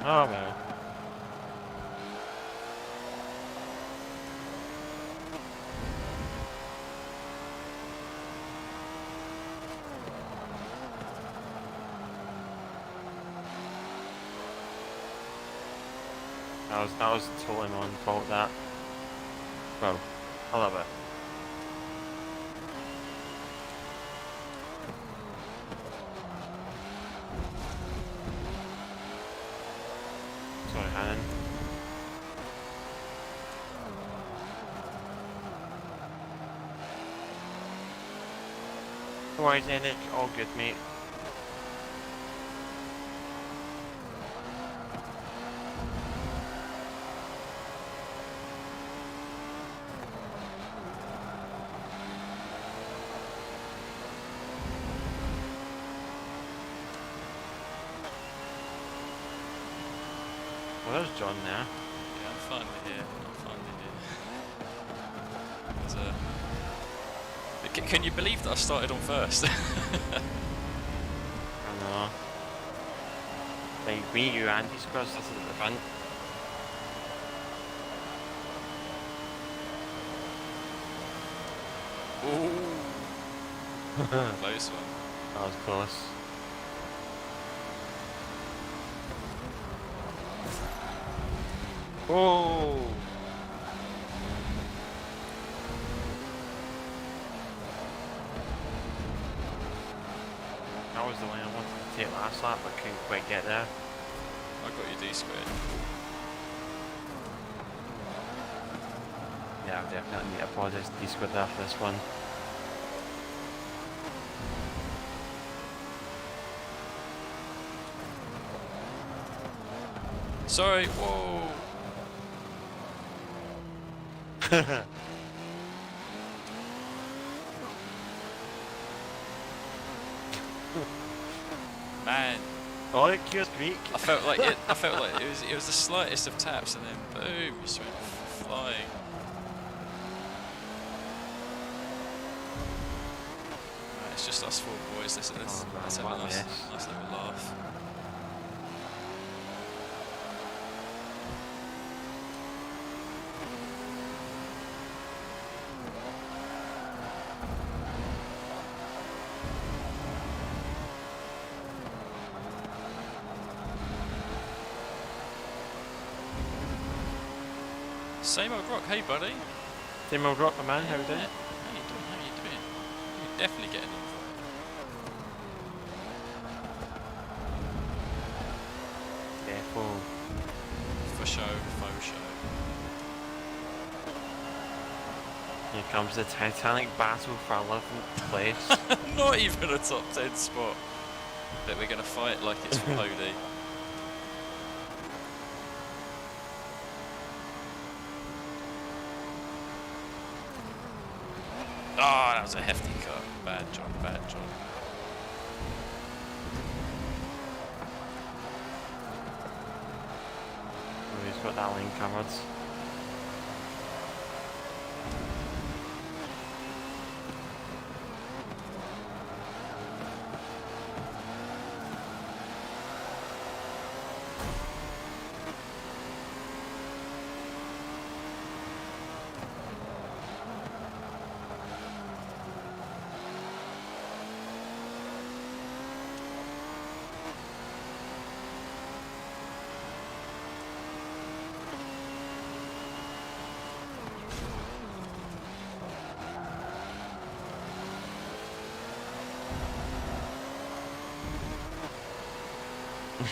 B: Oh well. That was totally my own fault, that. Well, I love it. Sorry, Hannon. No worries, Nick. All good, mate. Well, there's John there.
A: Yeah, I'm finally here. Can you believe that I started on first?
B: I know. Like, me, you, Andy squad started at the front.
A: Ooh. Close one.
B: That was close. Oh! That was the line I wanted to take last lap, but couldn't quite get there.
A: I got your D squared.
B: Yeah, I'll definitely need to apologise to D-Squad after this one.
A: Sorry, whoa! Man.
B: Oh, it cured Greek.
A: I felt like it was the slightest of taps and then boom, you just went flying. Right, it's just us four boys. Let's have a nice little laugh. Same old rock. Hey, buddy.
B: Same old rock, my man. How are you doing?
A: How you doing? How you doing? You're definitely getting on.
B: Careful.
A: For show, faux show.
B: Here comes the Titanic battle for 11th place.
A: Not even a top 10 spot. But we're going to fight like it's for Lodi. Oh, that was a hefty cut. Bad job, bad job.
B: Oh, he's got that lane covered.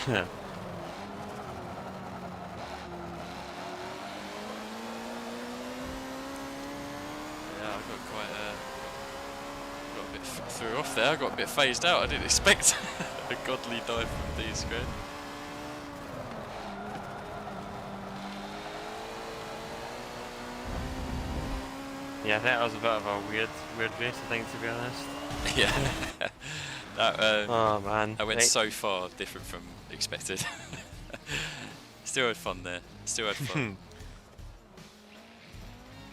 B: Yeah.
A: Yeah, I got quite got a bit threw off there. I got a bit phased out. I didn't expect a godly dive from D squared.
B: Yeah, I think that was a bit of a weird race, I think, to be honest.
A: Yeah. That,
B: oh man.
A: I went so far different from expected. Still had fun there. Still had fun.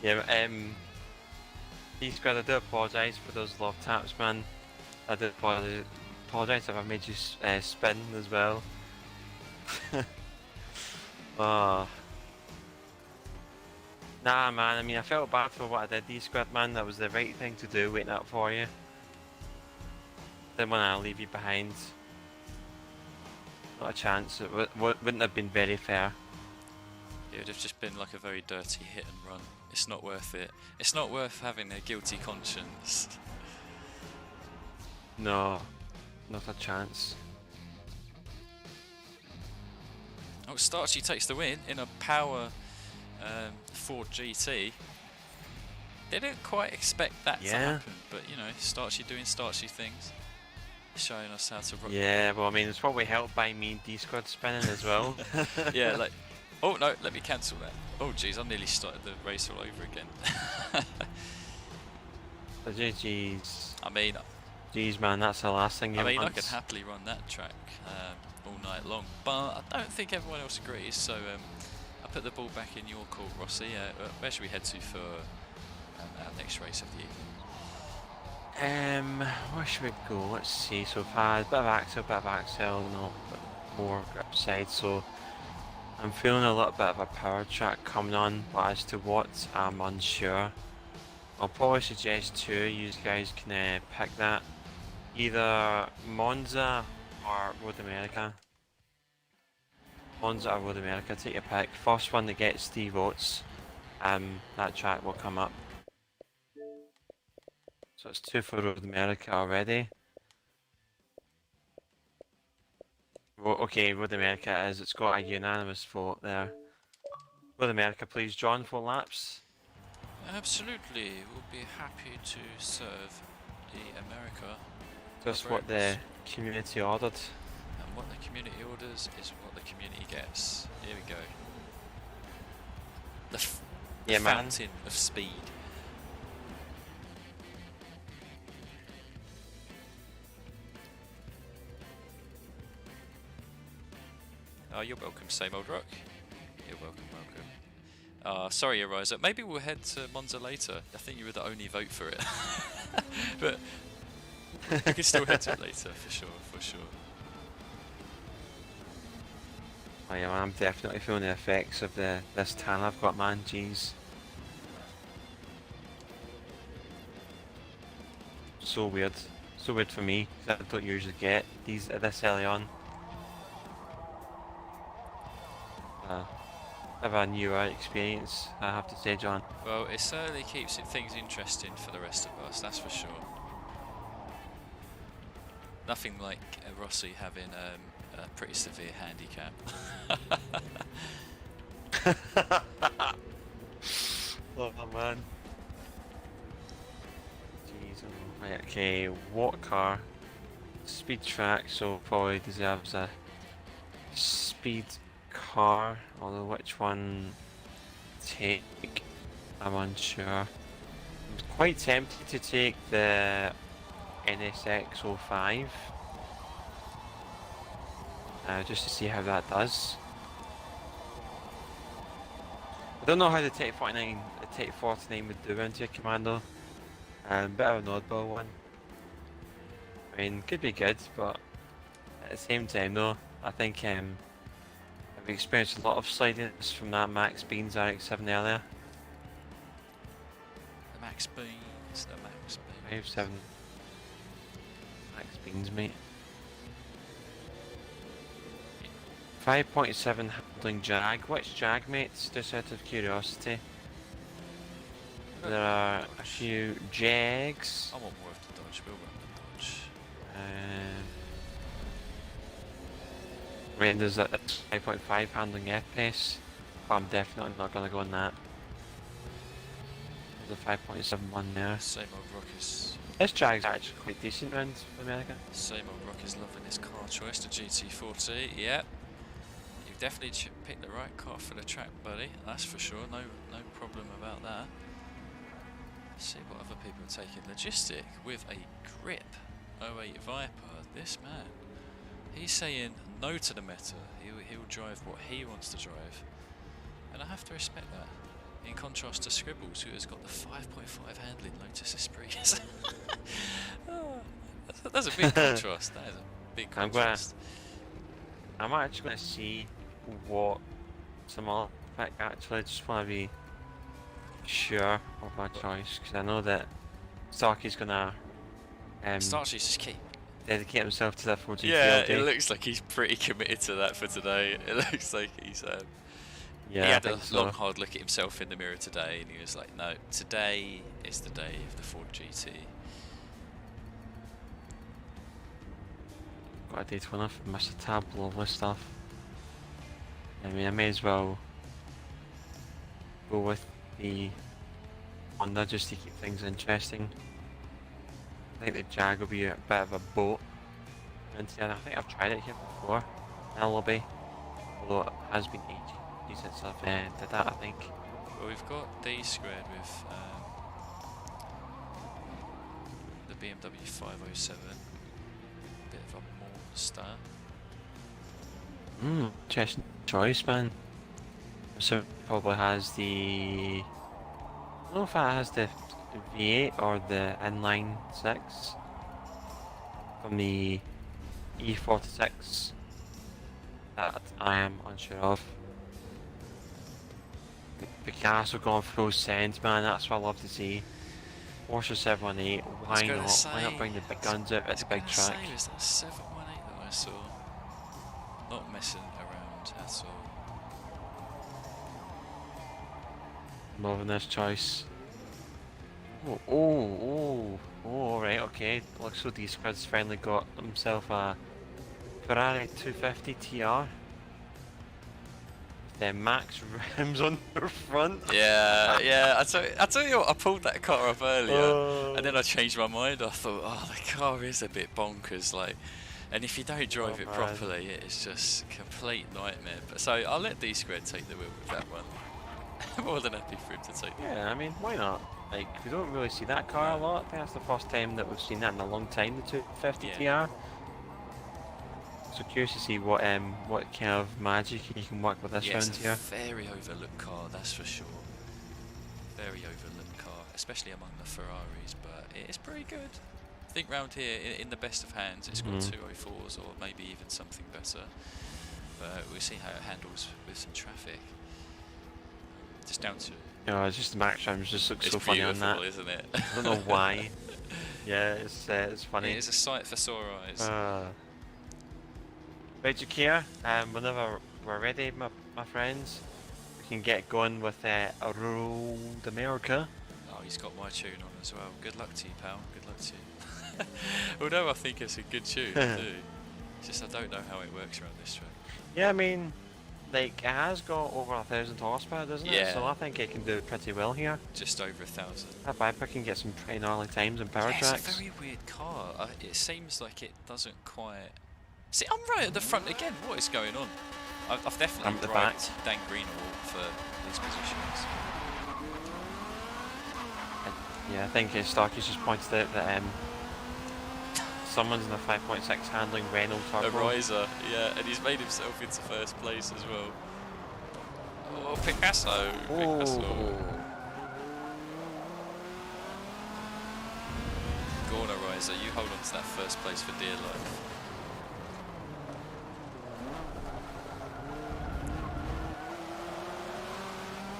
B: Yeah, D-Squared, I do apologise for those log taps, man. I do apologise if I made you spin as well. Oh. Nah, man, I mean, I felt bad for what I did, D-Squared, man. That was the right thing to do, waiting up for you. Didn't want to leave you behind. Not a chance. It wouldn't have been very fair.
A: It would have just been like a very dirty hit and run. It's not worth it. It's not worth having a guilty conscience.
B: No, not a chance.
A: Oh, Starchy takes the win in a power Ford GT. They didn't quite expect that to happen, but you know, Starchy doing Starchy things. Showing us how to rock.
B: Yeah, well, I mean, it's probably helped by me D-Squad spinning as well.
A: Yeah, like, oh no, let me cancel that. Oh jeez, I nearly started the race all over again.
B: Jeez.
A: I mean,
B: jeez, man, that's the last thing you want.
A: I could happily run that track all night long, but I don't think everyone else agrees. So I put the ball back in your court, Rossi. Where should we head to for our next race of the evening?
B: Where should we go? Let's see. So we've had a bit of axle, no, but more grip side. So I'm feeling a little bit of a power track coming on, but as to what, I'm unsure. I'll probably suggest two. You guys can pick that. Either Monza or Road America. Monza or Road America, take your pick. First one that gets 3 votes, that track will come up. So it's 2 for Road America already. Well, okay, Road America it is. It's got a unanimous vote there. Road America, please, John, 4 laps.
A: Absolutely, we'll be happy to serve the America.
B: Just what the community ordered.
A: And what the community orders is what the community gets. Here we go. The fountain of speed. Oh, you're welcome, same old rock. You're welcome, welcome. Sorry, Ariza. Maybe we'll head to Monza later. I think you were the only vote for it. But we can still head to it later, for sure, for sure.
B: Oh yeah, man, I'm definitely feeling the effects of this tan I've got, man. Jeez. So weird. So weird for me, because I don't usually get these this early on. of a newer experience, I have to say, John.
A: Well, it certainly keeps things interesting for the rest of us, that's for sure. Nothing like Rossi having a pretty severe handicap.
B: Oh man. Jeez. Right, okay, what car? Speed track, so probably deserves a speed car, although which one take, I'm unsure. I'm quite tempted to take the NSX05 just to see how that does. I don't know how the Tech 49 would do into a Commando. Bit of an oddball one. I mean, could be good, but at the same time, though, I think I've experienced a lot of slidiness from that Max Beans RX-7 earlier.
A: The Max Beans, the Max Beans.
B: 5.7 Max Beans, mate. 5.7 handling Jag. Which Jag, mates? Just out of curiosity. There are a few Jags.
A: I want more of the Dodge, we'll run the Dodge.
B: I mean, there's a 5.5 handling F-Pace, but I'm definitely not going to go on that. There's a 5.7 one there.
A: Same old Rockers.
B: This Jag's actually quite decent around America.
A: Same old Rockers loving this car choice, the GT40. Yep. You've definitely picked the right car for the track, buddy. That's for sure. No problem about that. Let's see what other people are taking. Logistic with a grip 08 Viper. This man, he's saying no to the meta. He'll drive what he wants to drive, and I have to respect that. In contrast to Scribbles, who has got the 5.5 handling Lotus Esprit. Oh, that's a big contrast. That is a big contrast.
B: I'm actually going to see what some other pick. Actually, I just want to be sure of my choice, because I know that Starkey's going to
A: Starkey's just keep
B: dedicate himself to that 4G.
A: Yeah, it looks like he's pretty committed to that for today. It looks like he's
B: yeah,
A: he had a long hard look at himself in the mirror today, and he was like, no, today is the day of the Ford GT.
B: Got a Daytona for Mr. Tab, lovely stuff. I mean, I may as well go with the Honda just to keep things interesting. I think the Jag will be a bit of a boat. And I think I've tried it here before in a lobby, although it has been ages since I've did that, I think.
A: Well, we've got D squared with the BMW 507. Bit of a monster.
B: Interesting choice, man. So it probably has the... I don't know if it has the V8 or the inline 6 from the E46 that I am unsure of. Picasso going full send, man, that's what I love to see. Porsche 718, why not? Why not bring the big guns out at the big track?
A: Is that 718 that I saw? Not messing around at all.
B: Loving this choice. Alright, okay. Looks so D-Squid's finally got himself a Ferrari 250 TR. The Max rims on the front.
A: Yeah. I tell you what, I pulled that car up earlier, and then I changed my mind. I thought, oh, the car is a bit bonkers, like, and if you don't drive it properly, it's just complete nightmare. But so I'll let D Squared take the wheel with that one. I'm more than happy for him to take.
B: Yeah, I mean, why not? Like, we don't really see that car a lot. I think that's the first time that we've seen that in a long time. The 250 TR. So curious to see what kind of magic you can work with this round here.
A: It's a very overlooked car, that's for sure. Very overlooked car, especially among the Ferraris, but it is pretty good. I think round here, in the best of hands, it's got 204s or maybe even something better. But we'll see how it handles with some traffic. Just down to...
B: No, it's just the Max rims just looks so funny on that.
A: Isn't it?
B: I don't know why. Yeah, it's funny.
A: It is a sight for sore eyes.
B: Right, Jakir, whenever we're ready, my friends, we can get going with Road America.
A: Oh, he's got my tune on as well. Good luck to you, pal. Good luck to you. Although I think it's a good tune, I do. It's just I don't know how it works around this track.
B: Yeah, I mean, like, it has got over 1,000 horsepower, doesn't it? So I think it can do pretty well here.
A: Just over 1,000.
B: That Viper can get some pretty gnarly times and power tracks.
A: It's a very weird car. It seems like it doesn't quite... See, I'm right at the front again. What is going on? I've definitely bribed Dan Greenwald for these positions.
B: Yeah, I think Starkey's just pointed out that someone's in a 5.6 handling Renault turbo.
A: A riser, yeah, and he's made himself into first place as well. Oh, Picasso! Picasso. Go on, a riser, you hold on to that first place for dear life.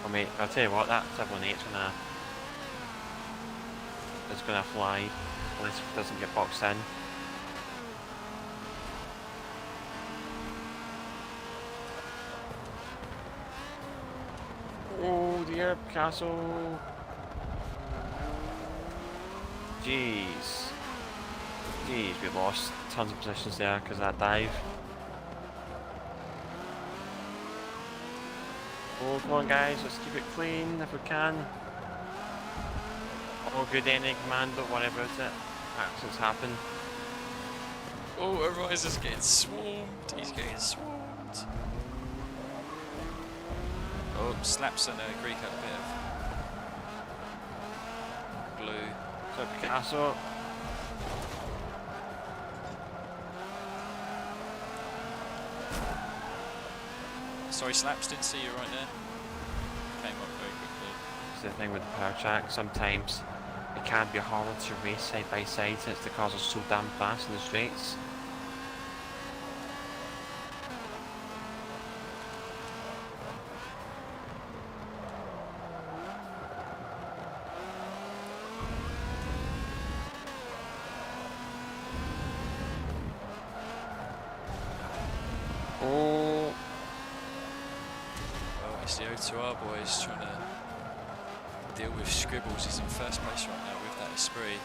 B: Oh mate, I'll tell you what, that 718's gonna fly unless it doesn't get boxed in. Oh dear, Picasso. Jeez, we lost tons of positions there because of that dive. Oh, come on guys, let's keep it clean if we can. Oh, good ending, man, don't worry about it. Accidents happen.
A: Oh, a riser's getting swarmed. He's getting swarmed. Oh, slaps and Greek had a bit of glue.
B: So Picasso.
A: Sorry, Slaps, didn't see you right there. Came up very quickly.
B: It's the thing with the power track, sometimes it can be harder to race side by side since the cars are so damn fast in the straights. Oh.
A: Well, it's the O2R boys trying to deal with Scribbles. He's in first place right now with that Esprit.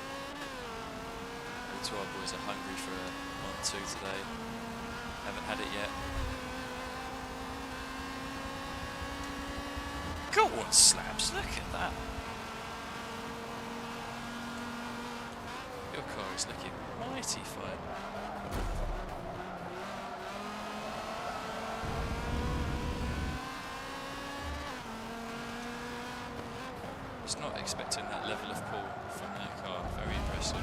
A: O2R boys are hungry for a 1-2 today. Haven't had it yet. Go on, Slaps, look at that. Your car is looking mighty fine. Just not expecting that level of pull from their car. Very impressive.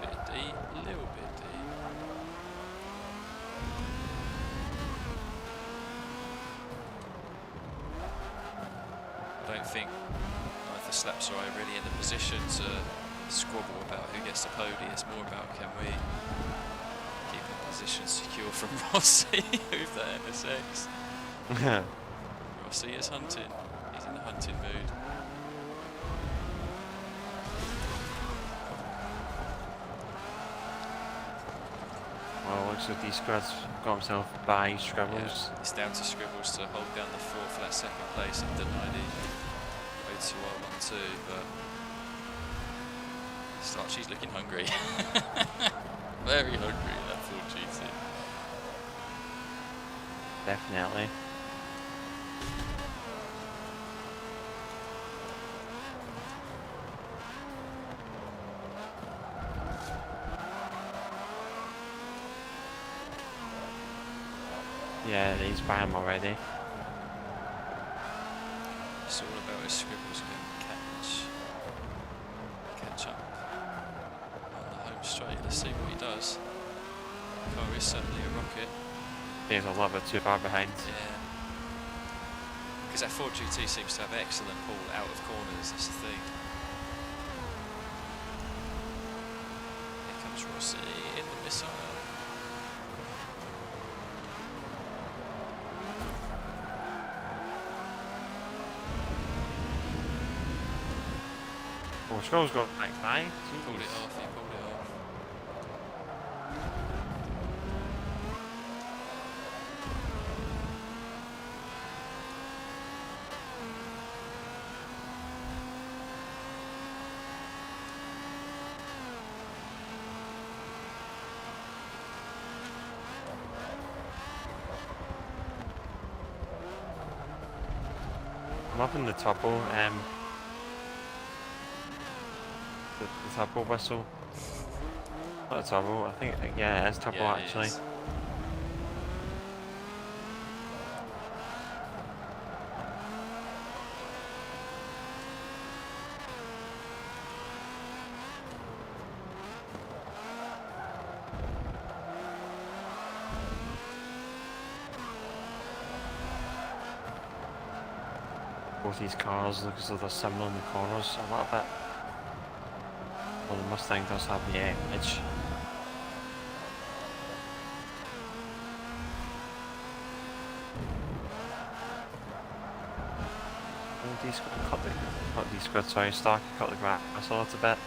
A: Bit D, little bit D. I don't think either Slaps or I really in the position to squabble about who gets the podium. It's more about can we keep the position secure from Rossi with that MSX. Rossi is hunting. He's in the hunting mood.
B: Well, looks like D-Squad's got himself by Scribbles.
A: Yeah, it's down to Scribbles to hold down the fort for that second place and deny the O2R 1-2, but Starchy's looking hungry. Very hungry, that Ford GT.
B: Definitely. Yeah, he's by him already.
A: It's all about his Scribbles can catch up on the home straight. Let's see what he does. The car is certainly a rocket.
B: He's a little bit too far behind.
A: Yeah. Because that Ford GT seems to have excellent pull out of corners, that's the thing. Here comes Rossi in the missile.
B: Oh, Skull's got back high.
A: Pulled it off, he pulled it off.
B: I'm up in the turbo, the turbo whistle. Not a turbo, I think, yeah, it is turbo actually.
A: It is.
B: Both these cars look as though they're similar in the corners a little bit. Well, the Mustang does have the edge. D-squad, sorry, Stark cut the grass a little bit.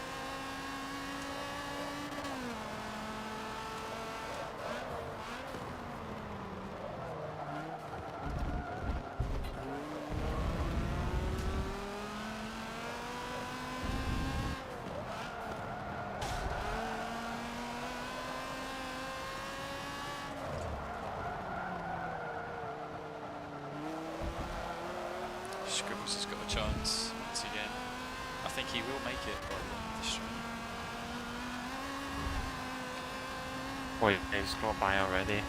A: Scribbles has got a chance once again. I think he will make it by the end of the stream.
B: Wait, he's got by already.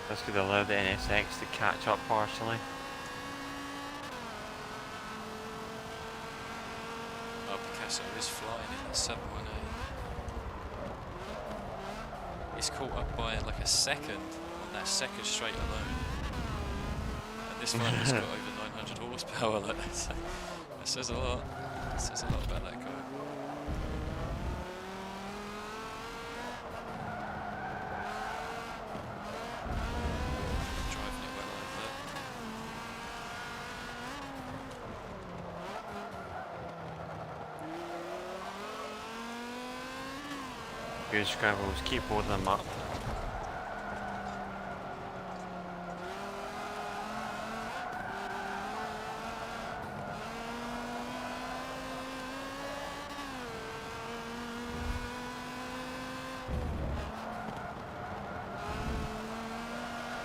B: This could allow the NSX to catch up partially.
A: Oh, Picasso is flying in the 718. He's caught up by like a second on that second straight alone. And this one has got over 900 horsepower. Like that says a lot. That says a lot about that guy.
B: Good scrambles, keep holding them up.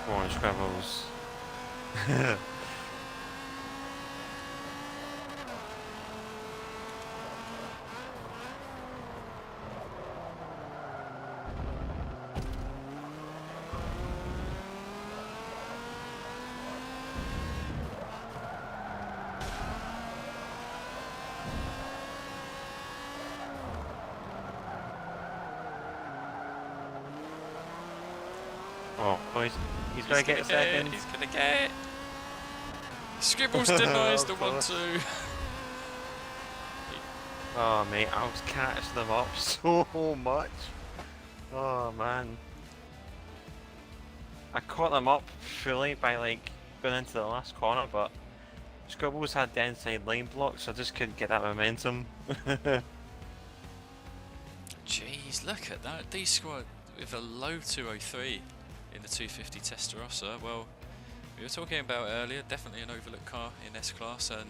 B: Come on, scrambles. Oh, he's going to get a second.
A: He's going to get it. Scribbles denies the 1-2.
B: Oh mate, I was catching them up so much. Oh man. I caught them up fully by like going into the last corner, but Scribbles had the inside line block, so I just couldn't get that momentum.
A: Jeez, look at that. D-squad with a low 203 in the 250 Testarossa. Well, we were talking about earlier, definitely an overlooked car in S-Class, and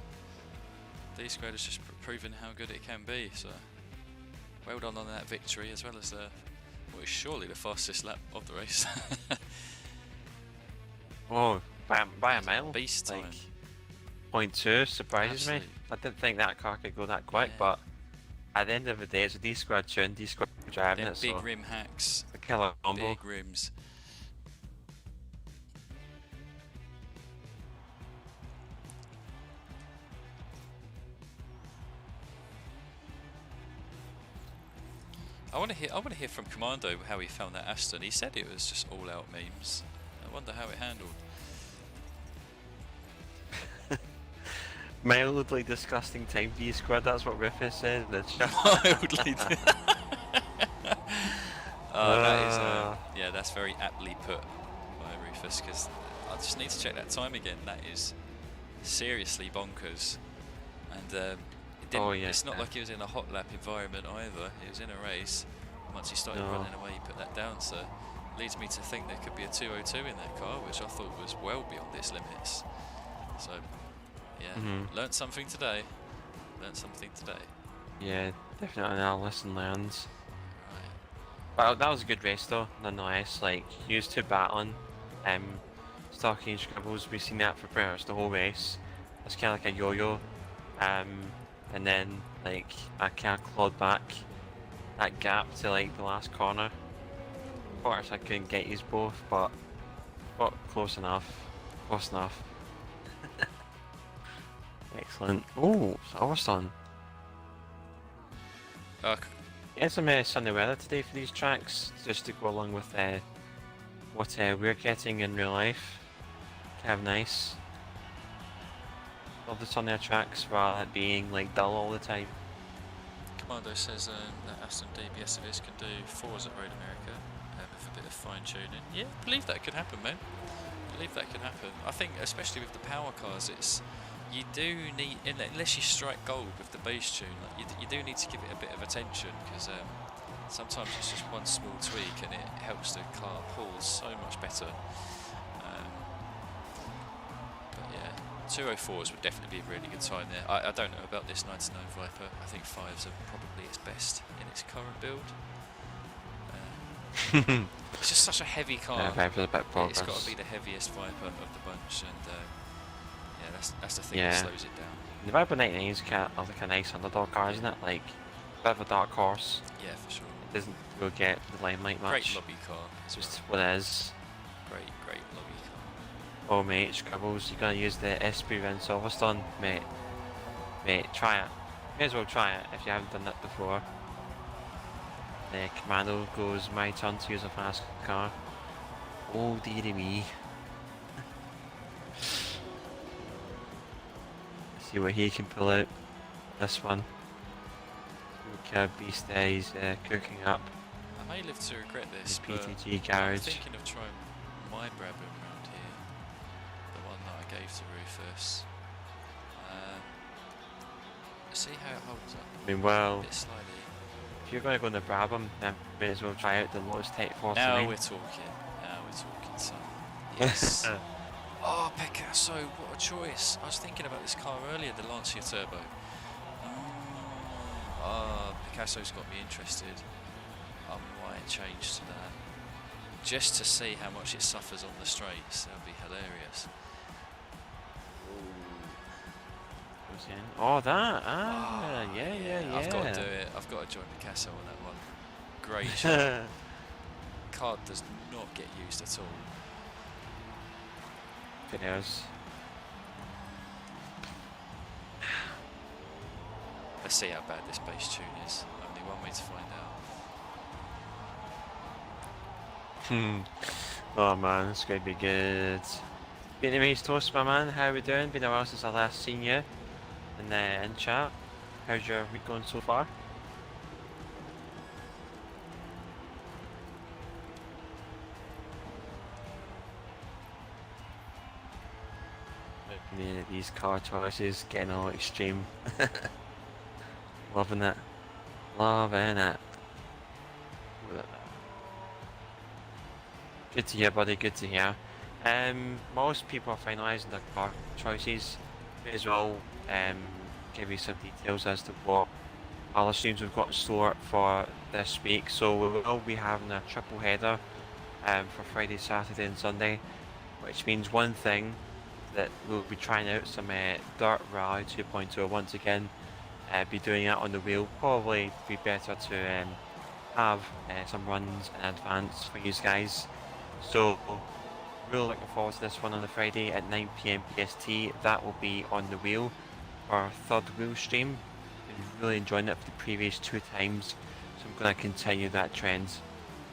A: D-squad has just proven how good it can be. So, well done on that victory, as well as what is surely the fastest lap of the race.
B: Oh, by a mile.
A: Beast time.
B: Like, 0.2 surprises
A: Absolutely.
B: me. I didn't think that car could go that quick, but at the end of the day, it's a D-squad tune, D-squad driving it,
A: Big
B: so
A: rim hacks,
B: a killer combo.
A: big rims. I want to hear from Commando how he found that Aston. He said it was just all out memes. I wonder how it handled.
B: Mildly disgusting time V squad, that's what Rufus said in the chat.
A: Mildly. That is, yeah, that's very aptly put by Rufus, because I just need to check that time again. That is seriously bonkers. And it's not like he was in a hot lap environment either. He was in a race. Once he started running away, he put that down. So leads me to think there could be a 202 in that car, which I thought was well beyond its limits. So yeah, learnt something today.
B: Yeah, definitely now lesson learned. Right. But that was a good race though, nonetheless. Like, used to battling, Starkey and Scribbles, we've seen that for pretty much the whole race. It's kind of like a yo-yo, and then like I kind of clawed back that gap to like the last corner. Of course I couldn't get these both, but close enough. Excellent. Oh, Silverstone. Get some sunny weather today for these tracks, just to go along with what we're getting in real life. Kind of nice. Love the sunnier tracks rather than being like dull all the time.
A: Commando says that Aston DBS of his can do Forza at Road America with a bit of fine tuning. Yeah, I believe that could happen, man. I think, especially with the power cars, you do need, unless you strike gold with the bass tune, like you do need to give it a bit of attention, because sometimes it's just one small tweak and it helps the car pull so much better. But yeah, 204s would definitely be a really good time there. I don't know about this 99 Viper. I think 5s are probably its best in its current build. It's just such a heavy car.
B: Yeah, Viper's a bit progress.
A: It's got to be the heaviest Viper of the bunch, and yeah, that's the thing that slows it down.
B: The Viper 99 is kind of like a nice underdog car, isn't it? Like, a bit of a dark horse.
A: Yeah, for sure.
B: It doesn't go get the limelight much.
A: Great lobby car.
B: It's just what it is.
A: Great lobby car.
B: Oh mate, Scribbles, you're gonna use the SP in Silverstone, mate. Mate, try it. May as well try it if you haven't done that before. The Commando goes, my turn to use a fast car. Oh dearie me. See what he can pull out. This one. What kind of beast there he's cooking up.
A: I may live to regret this,
B: but PTG
A: I'm
B: garage.
A: thinking of trying my Brabham around here. The one that I gave to Rufus. See how it holds up.
B: I mean, well,
A: a bit slightly.
B: If you're going to go in the Brabham, then may as well try out the Lotus Tech Force.
A: Now we're talking, son. Yes. Oh, Picasso, what a choice. I was thinking about this car earlier, the Lancia Turbo. Picasso's got me interested. I might change to that. Just to see how much it suffers on the straights. That would be hilarious.
B: Oh, that! Yeah.
A: I've got to do it. I've got to join Picasso on that one. Great shot. Card does not get used at all.
B: Videos.
A: Let's see how bad this bass tune is. Only one way to find out.
B: Oh man, it's going to be good. Vietnamese toast, my man. How are we doing? Been a while since I last seen you in chat. How's your week going so far? These car choices getting all extreme. Loving it. Good to hear, buddy, good to hear. Most people are finalising their car choices. May as well give you some details as to what other streams we've got in store for this week. So we will be having a triple header for Friday, Saturday and Sunday, which means one thing, that we'll be trying out some Dirt Rally 2.0 once again. Be doing it on the wheel. Probably be better to have some runs in advance for you guys. So really looking forward to this one on the Friday at 9 PM PST. That will be on the wheel, our third wheel stream. Been really enjoying it for the previous two times. So I'm going to continue that trend.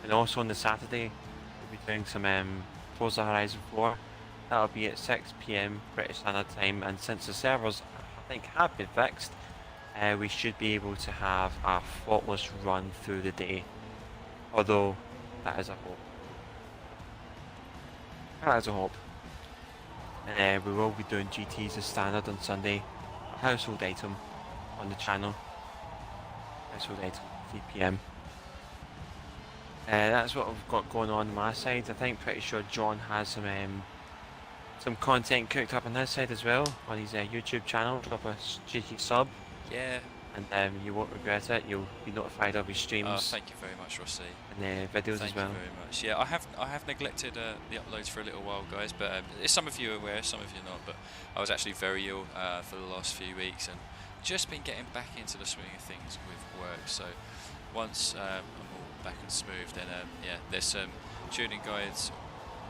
B: And also on the Saturday, we'll be doing some Forza Horizon 4. That'll be at 6 PM British Standard Time, and since the servers, I think, have been fixed, we should be able to have a faultless run through the day. Although, that is a hope. That is a hope. And we will be doing GTs as standard on Sunday. A household item on the channel. Household item, 3 PM. That's what we've got going on my side. I think pretty sure John has some content cooked up on his side as well, on his YouTube channel. Drop a cheeky sub.
A: Yeah.
B: And you won't regret it. You'll be notified of his streams.
A: Thank you very much, Rossi.
B: And videos as well.
A: Thank you very much. Yeah, I have neglected the uploads for a little while, guys. But some of you are aware, some of you not. But I was actually very ill for the last few weeks, and just been getting back into the swing of things with work. So once I'm all back and smooth, then yeah, there's some tuning guides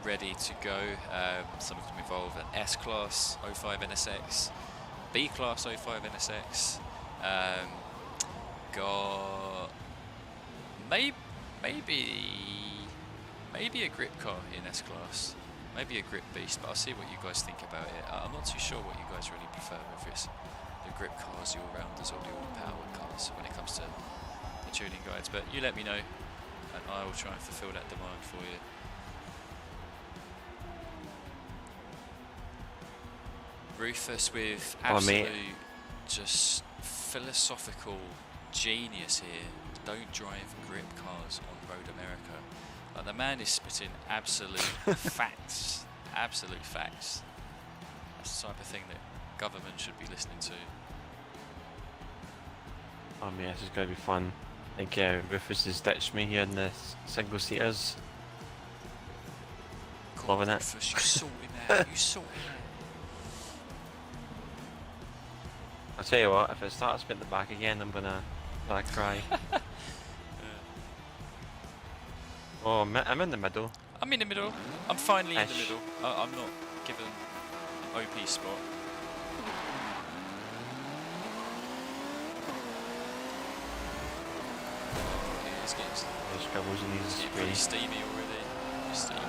A: ready to go. Some of them involve an S-Class 05 NSX, B-Class 05 NSX, got maybe a grip car in S-Class, maybe a grip beast, but I'll see what you guys think about it. I'm not too sure what you guys really prefer, whether it's the grip cars, the all-rounders, or the all-powered cars when it comes to the tuning guides, but you let me know and I will try and fulfill that demand for you. Rufus with absolute just philosophical genius here. Don't drive grip cars on Road America. Like, the man is spitting absolute facts. Absolute facts. That's the type of thing that government should be listening to.
B: Yeah, this is going to be fun. I think Rufus has ditched me here in the single seaters. Loving it.
A: Rufus, you sorted out. You sorted out.
B: I'll tell you what, if it starts spinning the back again, I'm gonna cry.
A: Yeah.
B: Oh, I'm in the middle.
A: I'm in the middle. I'm finally in the middle. I'm not given an OP spot. It's getting pretty steamy already. Steamy.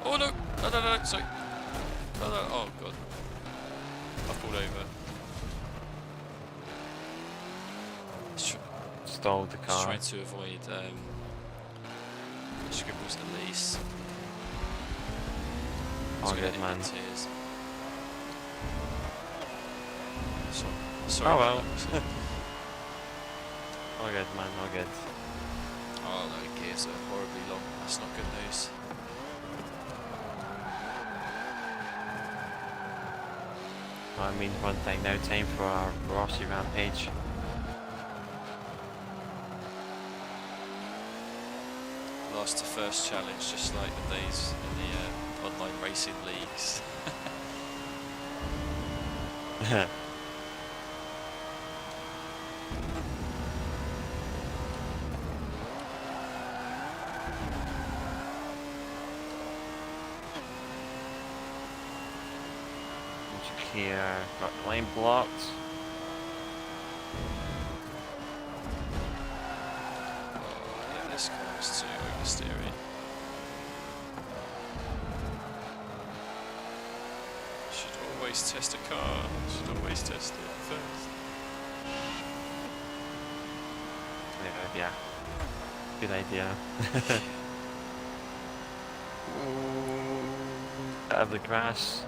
A: Oh no! No, sorry. No, oh god. I've pulled over.
B: Stalled the car.
A: Just trying to avoid scribbles at least.
B: Oh good man.
A: Sorry.
B: Oh well. All good man, all good.
A: Oh no, gears are horribly long. That's not good news.
B: I mean, one thing now, time for our Rossi rampage.
A: Lost the first challenge, just like the days in the online racing leagues.
B: Here, got the lane blocked.
A: Oh yeah, this car is too oversteering. Should always test a car. Should always test it first.
B: Yeah, good idea. Out of the grass.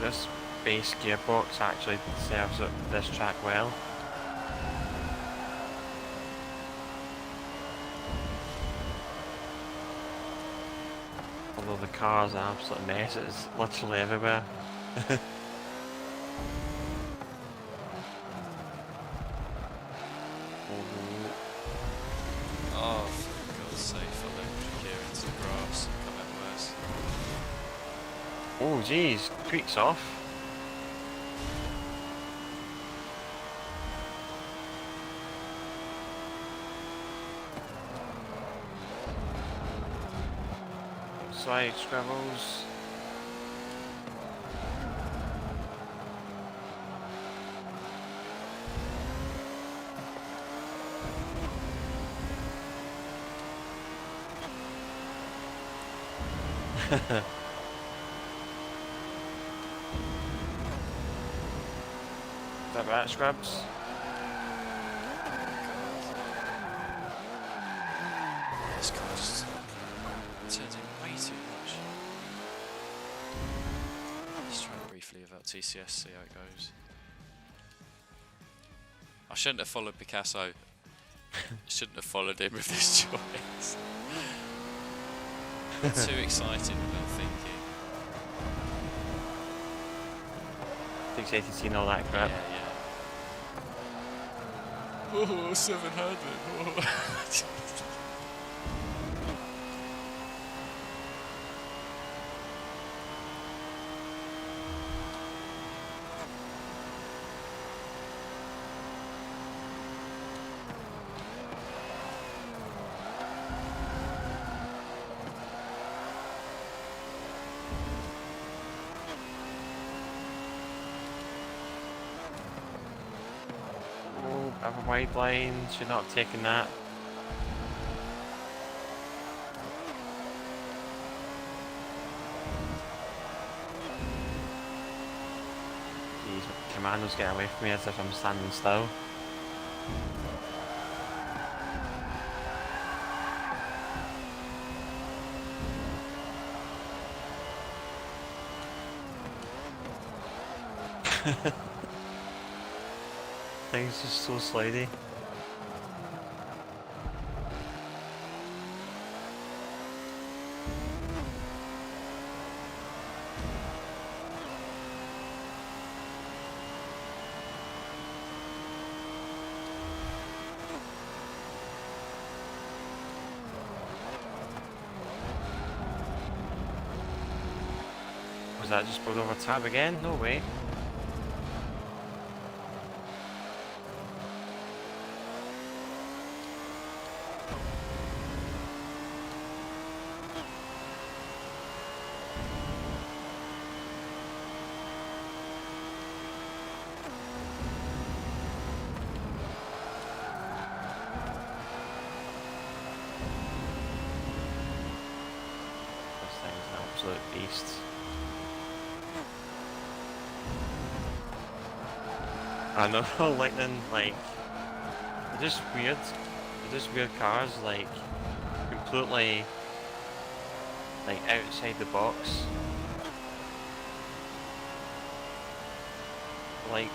B: This base gearbox actually serves up this track well. Although the car's an absolute mess, it's literally everywhere. Oh geez, creaks off. Side scribbles. Is that right, Scrubs?
A: This car just turns in way too much. Let's try briefly about TCS, see how it goes. I shouldn't have followed Picasso. Shouldn't have followed him with this choice. Too excited without thinking.
B: Too excited to see all that crap.
A: Yeah, yeah. Oh, 700. Oh.
B: Have a wide line, should not have taken that. Jeez, commandos get away from me as if I'm standing still. Things just so slidey. Was that just pulled over tab again? No way. Absolute beast. I know, Lightning, like, they're just weird. They're just weird cars, like, completely, like, outside the box. Like,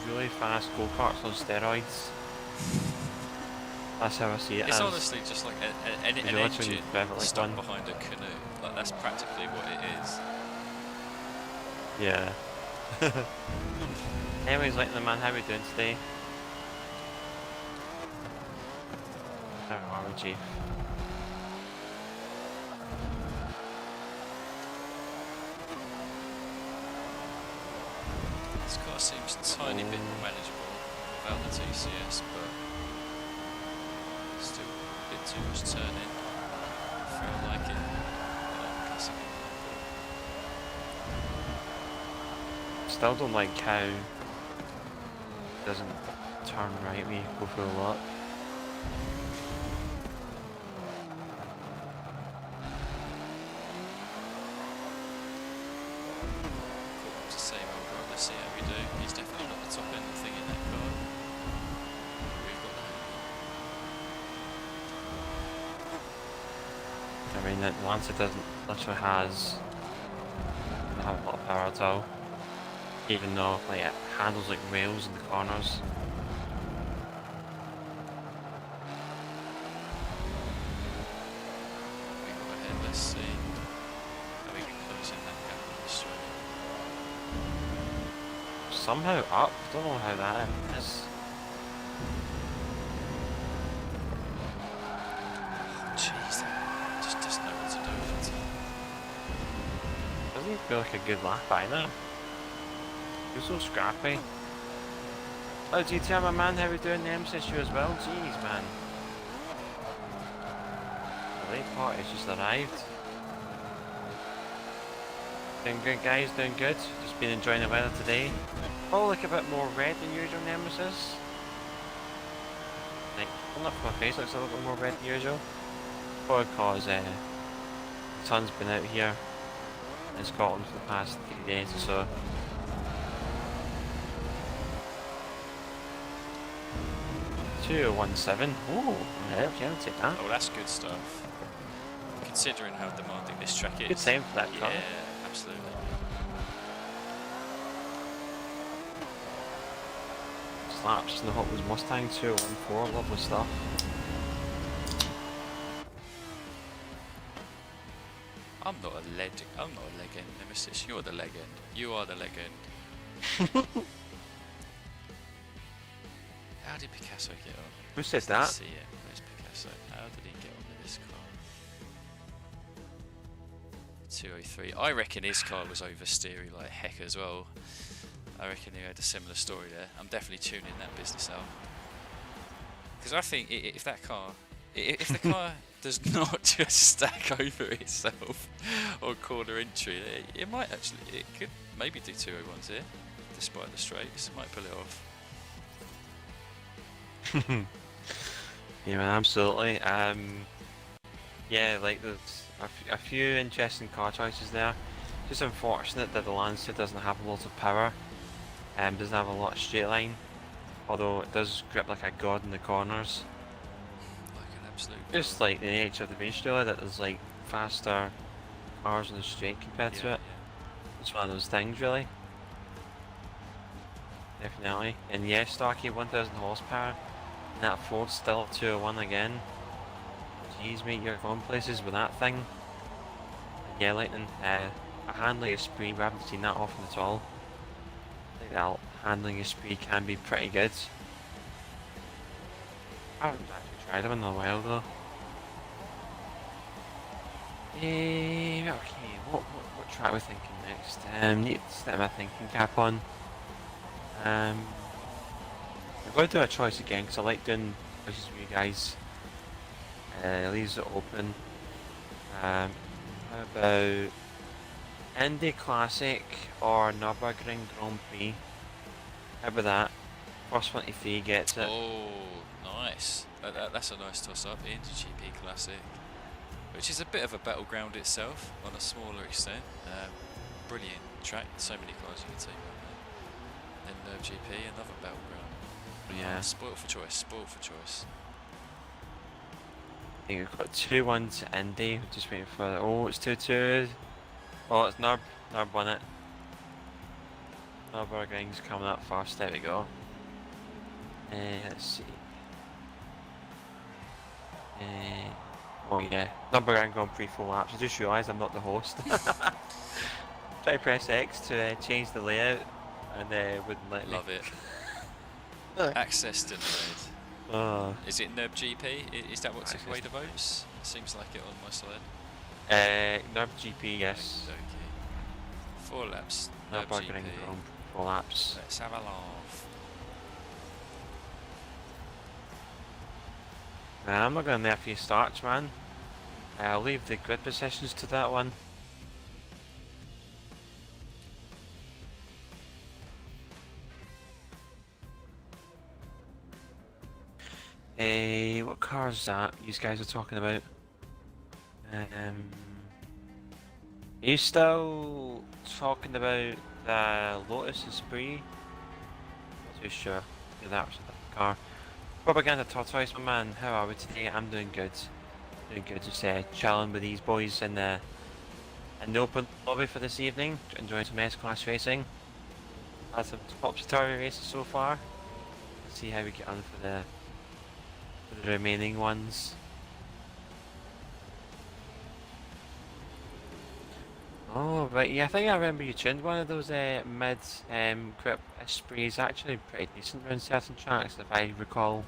B: really fast go-karts on steroids. That's how I see it.
A: It's honestly just like an engine stuck
B: one
A: behind a canoe. Like, that's practically what it is.
B: Yeah. Anyways, Lightning Man, how are we doing today? How are we, Chief?
A: This car seems a tiny bit manageable without the TCS, but still a bit too much turning. I feel like it. Classic.
B: Still don't like how it doesn't turn right when you go through a lot.
A: It's the same old run. Let's see how we do. He's definitely not the top end thing in that car. We've got that.
B: I mean, the Lancer doesn't literally has doesn't have a lot of power at all. Even though like it handles like rails in the corners.
A: We go ahead. Let's see how we can close in that gap on the straight.
B: Somehow up. Don't know how that is.
A: Jeez, just doesn't know what to do with it.
B: didn't feel like a good lap either. He was so scrappy. Oh, GTR, my man, how we doing? The Nemesis you as well? Jeez, man. The late party's just arrived. Doing good, guys, doing good. Just been enjoying the weather today. Oh, look a bit more red than usual, Nemesis. Like, well, not for my face, looks a little bit more red than usual. Probably because the sun's been out here in Scotland for the past 3 days or so. $2.17. Oh, yeah, I'll take that.
A: Oh, that's good stuff. Considering how demanding this track is.
B: Good time for that car.
A: Yeah, absolutely.
B: Slaps in the Hot Wheels Mustang 214, lovely stuff.
A: I'm not a legend. I'm not a legend, Nemesis. You're the legend. You are the legend. How did Picasso get on?
B: Who says that?
A: See it. Where's Picasso? How did he get on with this car? 203. I reckon his car was oversteery like heck as well. I reckon he had a similar story there. I'm definitely tuning that business out. Because I think if that car, if the car does not just stack over itself on corner entry, it might actually, it could maybe do 201s here, despite the straights. It might pull it off.
B: Yeah, man, absolutely. Yeah, like there's a few interesting car choices there. Just unfortunate that the Lancer doesn't have a lot of power. Doesn't have a lot of straight line, although it does grip like a god in the corners.
A: Like an absolute.
B: Just like the nature of the beast, really, that there's like faster cars on the straight compared to it. It's one of those things, really. Definitely. And yes, Starkey, 1000 horsepower. And that Ford's still 201 again. Jeez, mate, you're going places with that thing. Yeah, Lightning, a handling esprit, we haven't seen that often at all. I think that handling esprit can be pretty good. I haven't actually tried them in a while though. Okay, what track are we thinking next? Need to set my thinking cap on. I'm going to do a choice again because I like doing choices with you guys. Leaves it open. How about Indy Classic or Nürburgring Grand Prix? How about that? First 23 gets it.
A: Oh, nice. That's a nice toss-up. Indy GP Classic, which is a bit of a battleground itself on a smaller extent. Brilliant track. So many cars you can take on there. Then GP, another battleground.
B: Yeah.
A: Spoiled for choice. Spoiled for choice.
B: I think we've got 2-1 to Indy. We're just waiting for. Oh, it's 2-2. Oh, it's Nurb. Nurb won it. Nürburgring's coming up first. There we go. Let's see. Oh yeah, Nürburgring Grand Prix 4 laps. I just realised I'm not the host. Try to press X to change the layout, and wouldn't let me.
A: Love it. Access denied. Is it Nurb GP? Is that what's the way to votes? It seems like it on my side.
B: Nurb GP, yes.
A: Okay. 4 laps.
B: Nürburgring Grand Prix 4 laps.
A: Let's have a laugh.
B: Nah, I'm not going to nerf you starts, man. I'll leave the grid positions to that one. What car is that you guys are talking about? Are you still talking about the Lotus Esprit? Not too sure. Yeah, that was the car. Propaganda Tortoise, my man, how are we today? I'm doing good. Doing good, just chilling with these boys in the open lobby for this evening, enjoying some S-Class racing. Had some topsy-turvy races so far. Let's see how we get on for the remaining ones. Oh, right, yeah, I think I remember you tuned one of those mid grip Esprits, actually pretty decent around certain tracks if I recall.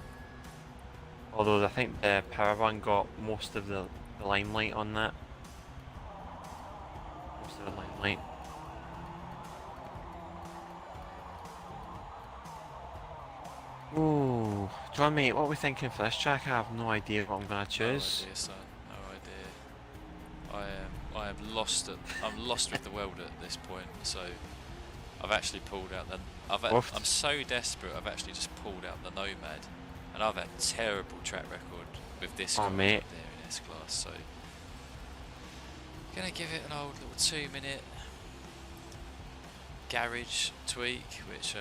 B: Although I think the power one got most of the limelight on that. Most of the limelight. light. Ooh, John mate, what are we thinking for this track? I have no idea what I'm gonna choose.
A: No idea, son. No idea. I'm lost with the world at this point. So I've actually pulled out the. I'm so desperate. I've actually just pulled out the Nomad, and I've had terrible track record with this car
B: mate.
A: up there in S class. So gonna give it an old little 2-minute garage tweak, which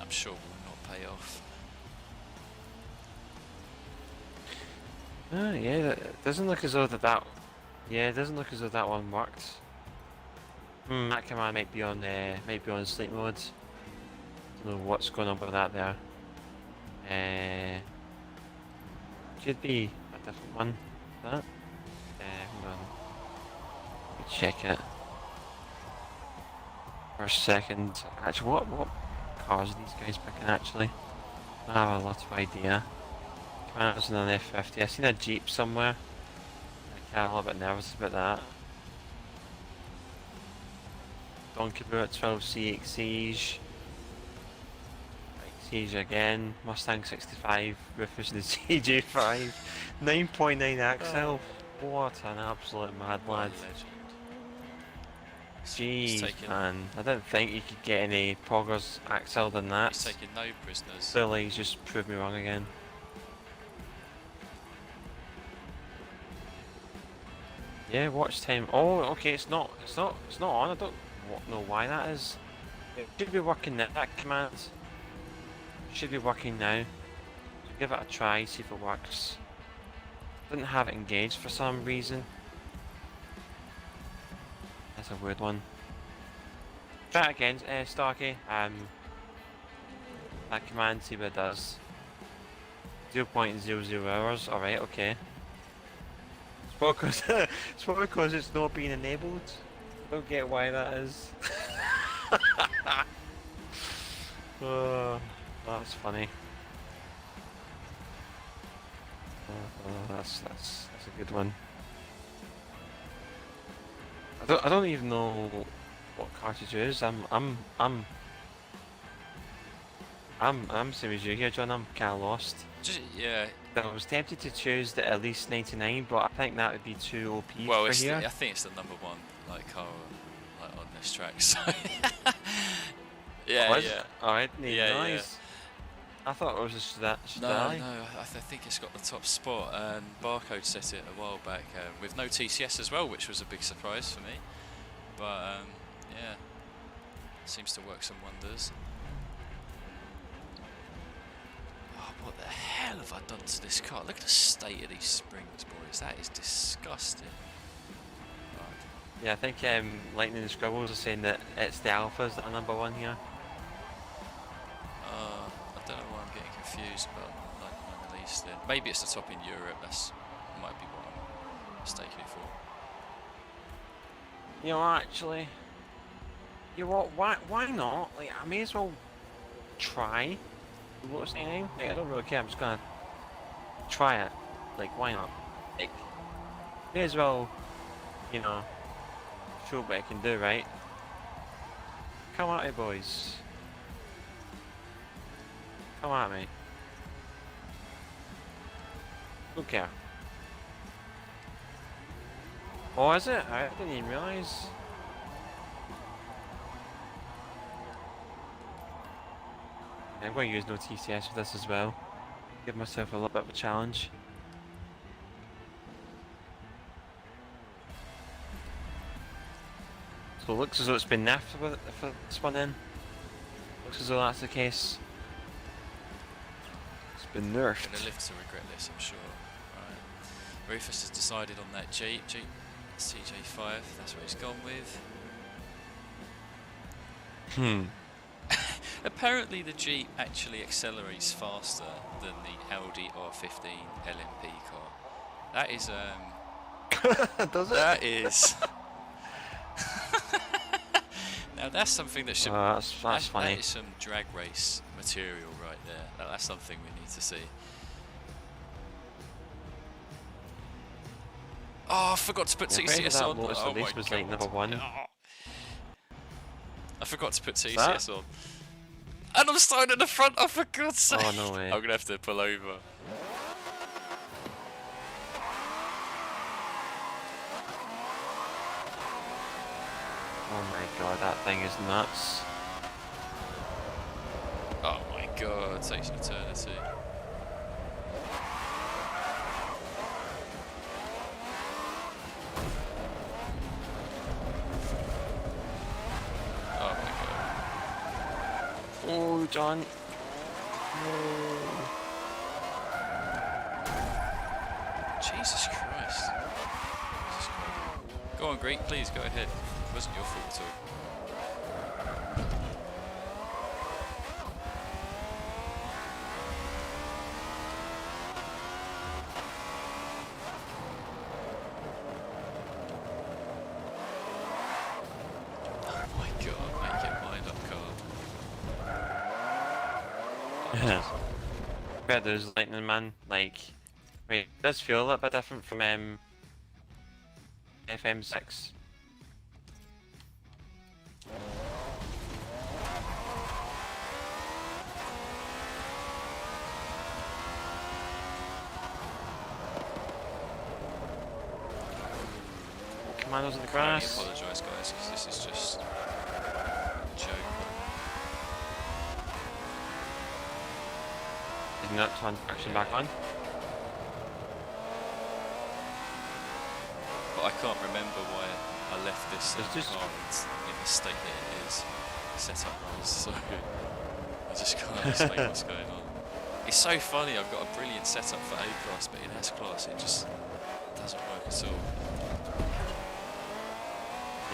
A: I'm sure will not pay off.
B: Yeah, it doesn't look as though that. Yeah, it doesn't look as though that one worked. That command might be on sleep mode. Don't know what's going on with that there. Should be a different one. That. Hold on. Let me check it. For a second. Actually, what cars are these guys picking? Actually, I have a lot of idea. Commanders in an F50. I've seen a Jeep somewhere. I'm a little bit nervous about that. Donkey Boot 12 CX Siege. Siege again. Mustang 65. Rufus the CJ5. 9.9 axle. What an absolute mad lad. Jeez, man. I didn't think you could get any poggers axle than that.
A: He's taking no prisoners.
B: Still, he's just proved me wrong again. Yeah, watch time. Oh, okay, it's not on. I don't know why that is. It should be working now. That command should be working now. So give it a try, see if it works. Didn't have it engaged for some reason. That's a weird one. Try it again, Starkey. That command, see what it does. 0.00 hours. All right, okay. It's because it's not being enabled. I don't get why that is. Oh, that's funny. That's a good one. I don't even know what car to choose. I'm same as you here, John. I'm kind of lost.
A: Yeah.
B: I was tempted to choose the at least 99, but I think that would be too OP for here.
A: I think it's the number one car on this track. So yeah, yeah.
B: Alright, nice. I thought it was just that.
A: No, I think it's got the top spot, and Barcode set it a while back with no TCS as well, which was a big surprise for me. But yeah, seems to work some wonders. What the hell have I done to this car? Look at the state of these springs, boys. That is disgusting. Right.
B: Yeah, I think Lightning and Scribbles are saying that it's the Alphas that are number one here.
A: I don't know why I'm getting confused about Lightning release then. Maybe it's the top in Europe. That might be what I'm mistaking it for.
B: You know, actually, you know what? Why not? Like, I may as well try. What's the name? Like, I don't really care, I'm just gonna try it. Like, why not? Like, may as well, you know, show what I can do, right? Come at me, boys. Come at me. Don't care. Oh, is it? I didn't even realise. I'm going to use no TCS for this as well. Give myself a little bit of a challenge. So it looks as though it's been nerfed for this one in. Looks as though that's the case. It's been nerfed.
A: I'm going to live to regret this, I'm sure. Right. Rufus has decided on that Jeep CJ5, that's what he's gone with. Apparently the Jeep actually accelerates faster than the Audi R15 LMP car. That is
B: Does it?
A: That is now that's something that should
B: that's funny.
A: That is some drag race material right there. That's something we need to see. Oh, I forgot to put TCS on.
B: Lotus
A: Oh
B: release
A: my
B: was
A: God.
B: like number one.
A: Oh. I forgot to put
B: that?
A: TCS on. And I'm starting at the front, oh for God's sake!
B: Oh, no way.
A: I'm gonna have to pull over.
B: Oh my god, that thing is nuts.
A: Oh my God, it takes an eternity. Oh my God.
B: Oh, John. No.
A: Jesus Christ. Go on, Greek, please go ahead. It wasn't your fault at all. Oh my God, make your mind up, Carl.
B: Where those lightning, man, like, wait, it does feel a little bit different from FM6. Commandos in the
A: I
B: grass.
A: apologise, guys, because this is just a joke.
B: Is not turn action back on?
A: But I can't remember why I left this
B: It's just-
A: car in the state that it is set up wise, so I just can't explain what's going on. It's so funny, I've got a brilliant setup for A-Class, but in S-Class it just doesn't work at all.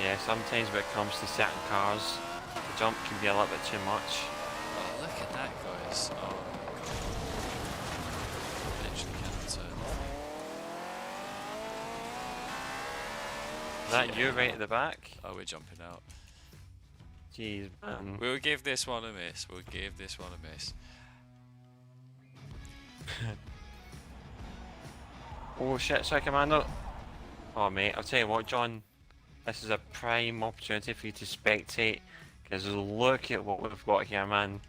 B: Yeah, sometimes when it comes to certain cars, the jump can be a little bit too much.
A: Oh, look at that, guys. Oh, my God. Literally cannot turn.
B: Is that
A: Yeah.
B: you right at the back?
A: Oh, we're jumping out.
B: Jeez, man.
A: We'll give this one a miss. We'll give this one a miss.
B: Oh shit, sorry, Commando. Oh mate, I'll tell you what, John. This is a prime opportunity for you to spectate, because look at what we've got here, man.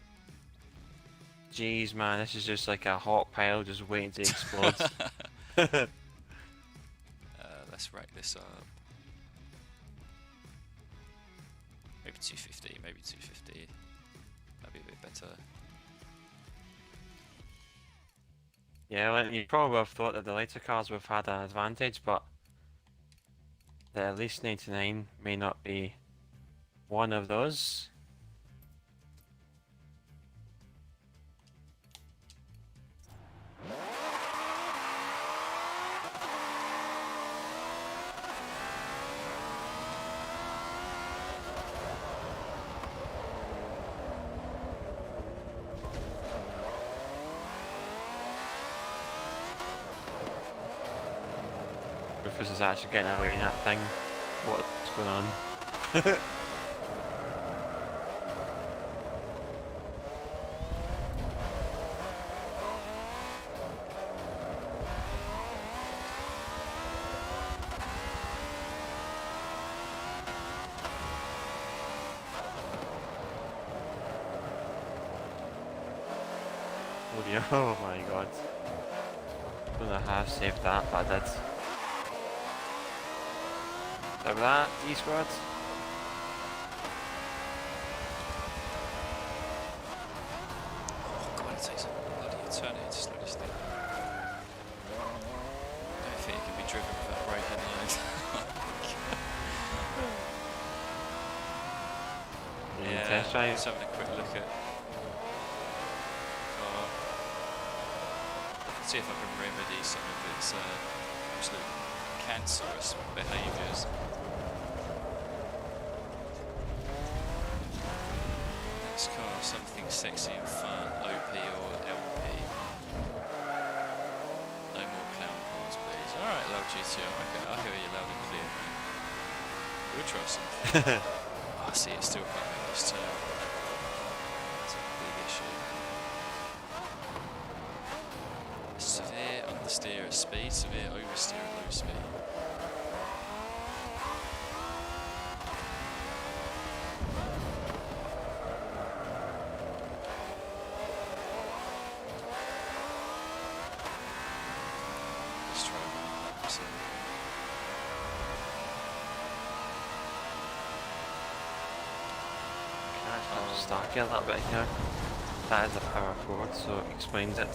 B: Jeez, man, this is just like a hot pile just waiting to explode.
A: Let's rack this up. Maybe 250, maybe 250. That'd be a bit better.
B: Yeah, well, you probably would have thought that the later cars would have had an advantage, but the at least 99 may not be one of those. Rufus is actually getting away in that thing. What's going on? Oh my god. Don't know how I saved that, but I did. Over that, D-squad.
A: Oh God, it takes a bloody eternity to slow this thing. I don't think it can be driven with that right hand line.
B: Test drive.
A: Just having a quick look at. See if I can remedy some of its absolute cancerous behaviours. Let's call something sexy and fun, OP or LP. No more clown cars, please. Alright, love GTR. Okay, I hear you loud and clear, man. We'll try something. I see it's still coming this turn. That's a big issue. Severe understeer at speed, severe oversteer at low speed.
B: I'll just start getting a little bit here. That is a power forward, so it explains it.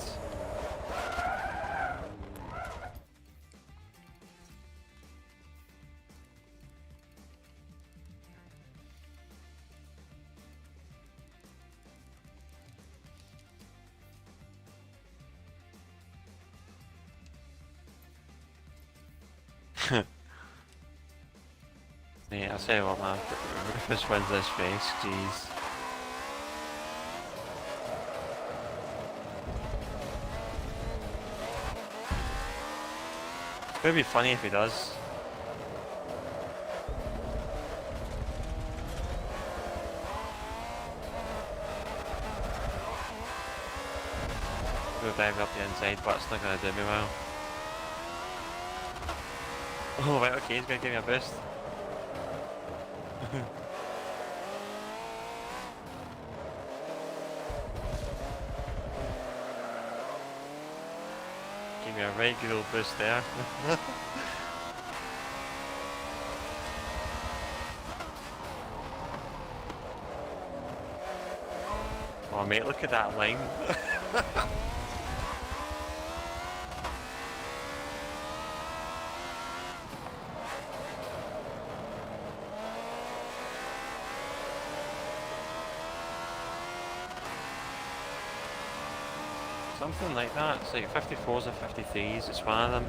B: Yeah, I'll tell you what, man. Rufus wins this race, jeez. It would be funny if he does. We'll dive up the inside, but it's not going to do me well. Oh right, okay, he's going to give me a boost. Give me a right good old boost there. Oh mate, look at that line. Something like that. It's like 54s or 53s, it's one of them.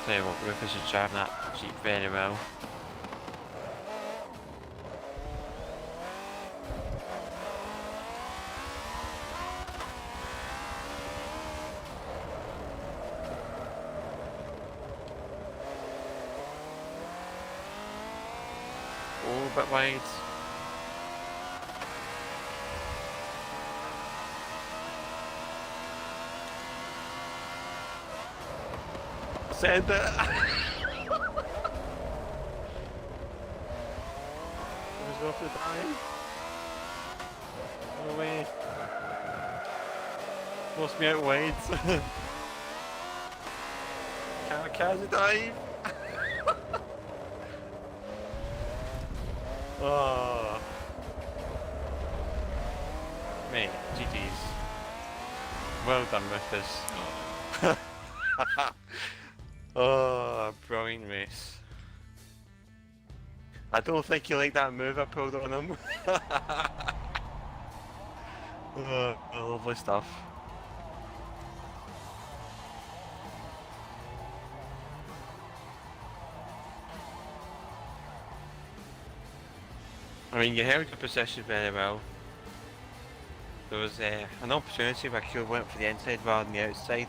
B: Tell you what, Rufus is driving that Jeep very well. A bit wide. Said that. It was off the time. No way. Lost me out wide. Kamikaze dive. Oh, mate, GG's. Well done with this. Oh, brilliant race. I don't think you like that move I pulled on him. Oh, lovely stuff. I mean, you held your position very well. There was an opportunity where Keel went for the inside rather than the outside,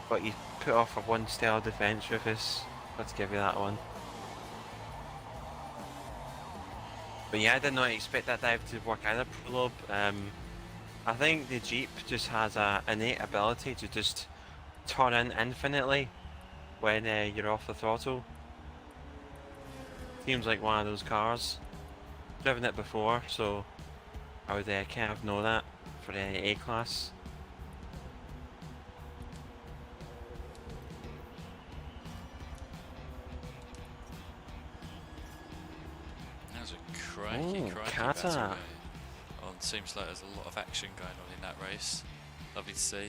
B: but you put off a one stellar defence, Rufus. Let's give you that one. But yeah, I did not expect that dive to work either, Prolobe. I think the Jeep just has an innate ability to just turn in infinitely when you're off the throttle. Seems like one of those cars. Driven it before, so I would kind of know that for A class.
A: That was a crikey
B: Kata.
A: battle there. Oh, it seems like there's a lot of action going on in that race. Lovely to see.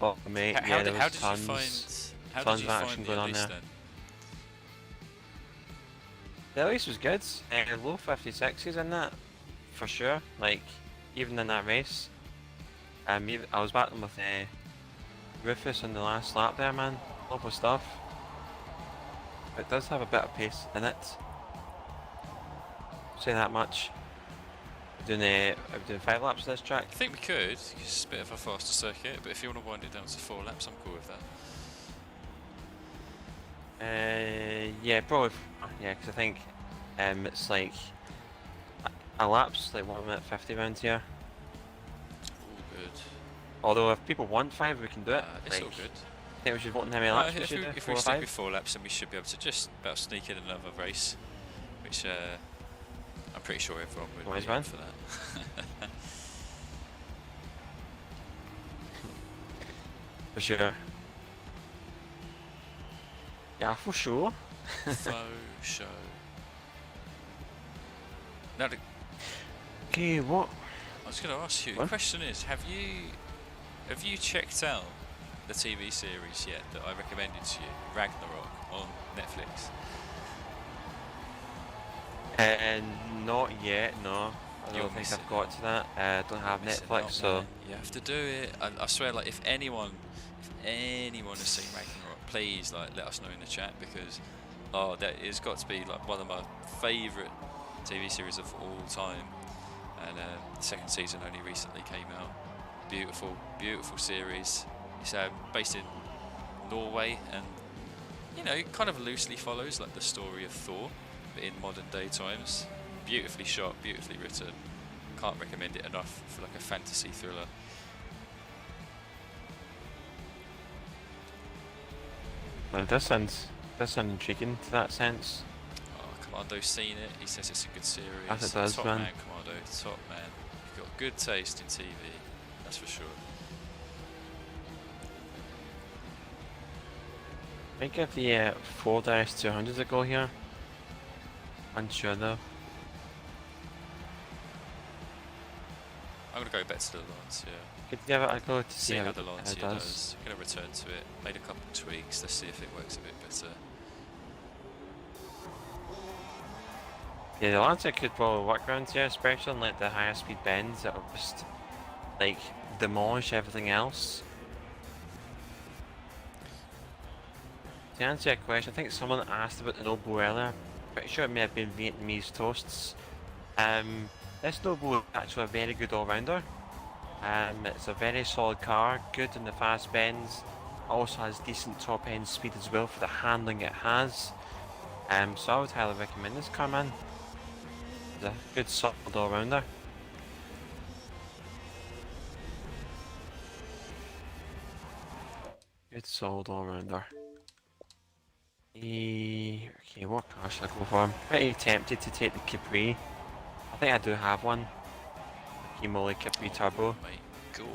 B: Oh mate,
A: How
B: there
A: did
B: was
A: you
B: tons of action going on there.
A: then?
B: The race was good. Low 56s in that, for sure. Like, even in that race. I was battling with Rufus on the last lap there, man. Lovely stuff. It does have a bit of pace in it. Say that much. We're doing 5 laps of this track.
A: I think we could, because it's a bit of a faster circuit, but if you want to wind it down to 4 laps, I'm cool with that.
B: Yeah, probably. Yeah, because I think it's like a lap's like 1 minute 50 round here.
A: All good.
B: Although if people want 5, we can do it.
A: It's all
B: Like,
A: good.
B: I think we should vote in how many laps we should do.
A: If
B: 4
A: we
B: or
A: stick
B: 5?
A: with 4 laps, then we should be able to just about sneak in another race, which I'm pretty sure everyone would
B: Wise
A: be
B: man.
A: up for that.
B: For sure. Yeah, for sure.
A: Faux show. Now,
B: Okay, what?
A: I was going to ask you.
B: What?
A: The question is, have you checked out the TV series yet that I recommended to you, Ragnarok, on Netflix?
B: Not yet. No, I
A: You're
B: don't think
A: missing
B: I've got to that. I don't have
A: Missing
B: Netflix,
A: out,
B: so
A: man. You have to do it. I swear, like, if anyone has seen Ragnarok, please let us know in the chat, because that has got to be like one of my favourite TV series of all time. And the second season only recently came out. Beautiful, beautiful series. It's based in Norway, and it kind of loosely follows like the story of Thor, but in modern day times. Beautifully shot, beautifully written. Can't recommend it enough for like a fantasy thriller.
B: well, this sounds intriguing to that sense.
A: Oh, Commando's seen it. He says it's a good series.
B: As it does,
A: top
B: man.
A: Commando, top man. You've got good taste in TV, that's for sure.
B: I might give the Ford RS200 a go here. Unsure though.
A: I'm gonna go back to the Lancia.
B: Could give it a go to
A: See how the
B: it
A: Lancia
B: does.
A: does. I'm gonna return to it. Made a couple of tweaks. Let's see if it works a bit better.
B: Yeah, the Lancia could probably work around here, especially on like the higher speed bends that will just like demolish everything else. To answer your question, I think someone asked about the Noble earlier. Pretty sure it may have been Vietnamese toasts. This Noble is actually a very good all-rounder. It's a very solid car, good in the fast bends. Also has decent top end speed as well for the handling it has. So I would highly recommend this car, man. It's a good solid all-rounder. Good solid all-rounder. Okay, what car should I go for? I'm pretty tempted to take the Capri. I think I do have one. The Moly Capri Turbo.
A: Mate, go on.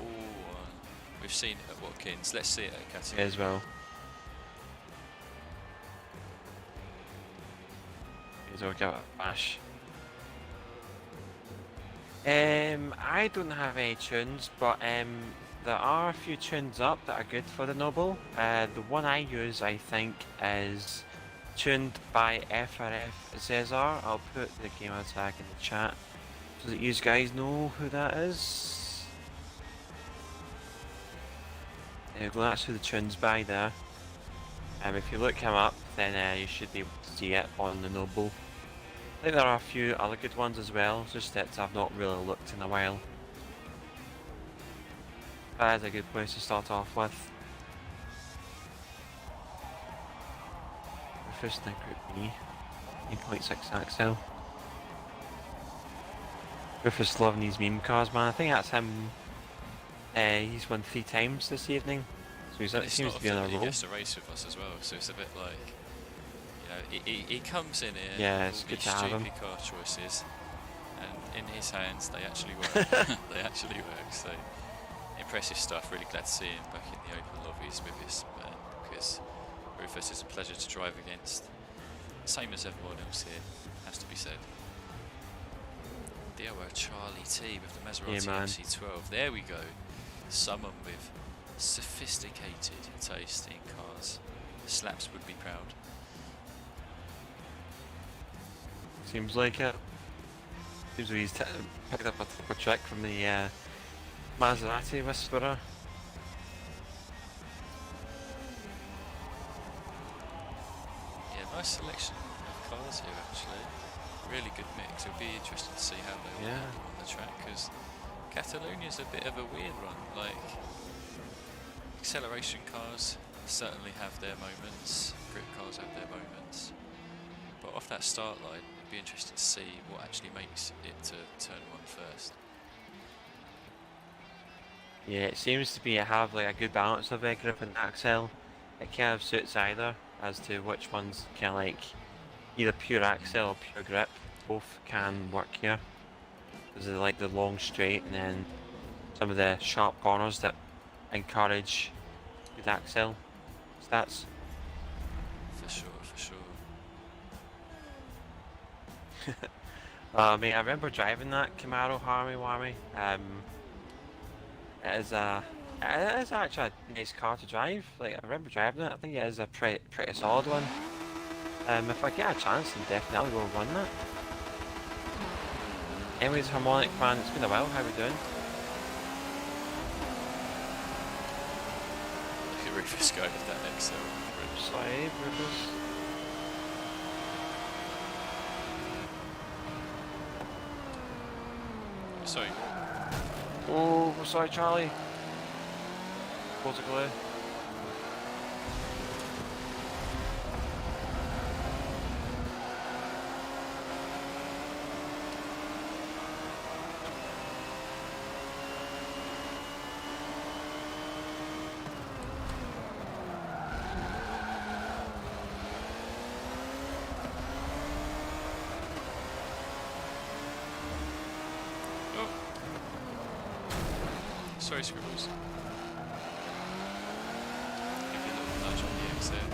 A: We've seen it at Watkins. Let's see it at Catalunya.
B: As well. So we'll give it a bash. I don't have any tunes, but there are a few tunes up that are good for the Noble. The one I use, I think, is tuned by FRF Cesar. I'll put the game tag in the chat so that you guys know who that is. There we go, that's who the tune's by there. If you look him up, then you should be able to see it on the Noble. I think there are a few other good ones as well, just that I've not really looked in a while. That is a good place to start off with. First in Group B, 8.6 axle. Rufus loving these meme cars, man. I think that's him. He's won 3 times this evening, so he seems to be on a roll.
A: He gets to race with us as well, so it's a bit like, he comes in here.
B: Yeah, it's good to have him.
A: Stupid car choices, and in his hands they actually work. They actually work. So impressive stuff. Really glad to see him back in the open lobbies with us, because Rufus is a pleasure to drive against. Same as everyone else here, has to be said. There were Charlie T with the Maserati MC12. There we go. Someone with sophisticated taste in cars. Slaps would be proud.
B: Seems like it. Seems like he's picked up a trick from the Maserati Whisperer.
A: Yeah, nice selection of cars here actually. Really good mix. It'll be interesting to see how they all handle on the track, because Catalunia's a bit of a weird one. Like, acceleration cars certainly have their moments, grip cars have their moments, but off that start line it'd be interesting to see what actually makes it to turn 1 first.
B: Yeah, it seems to have like a good balance of grip and axle. It kind of suits either as to which one's kind of like either pure axle or pure grip. both can work here. Because they like the long straight and then some of the sharp corners that encourage good axle stats.
A: For sure, for sure.
B: Mate, I remember driving that Camaro Harmy Warmy. It is actually a nice car to drive. Like, I remember driving it. I think it is a pretty solid one. If I get a chance, then definitely will run that. Anyways, Harmonic man, it's been a while. How we doing?
A: Look at Rufus go with that XL.
B: Sorry, Rufus.
A: Sorry.
B: Oh, sorry, Charlie. Forza glue.
A: Sorry, Scribbles. Give you a little nudge on the exit.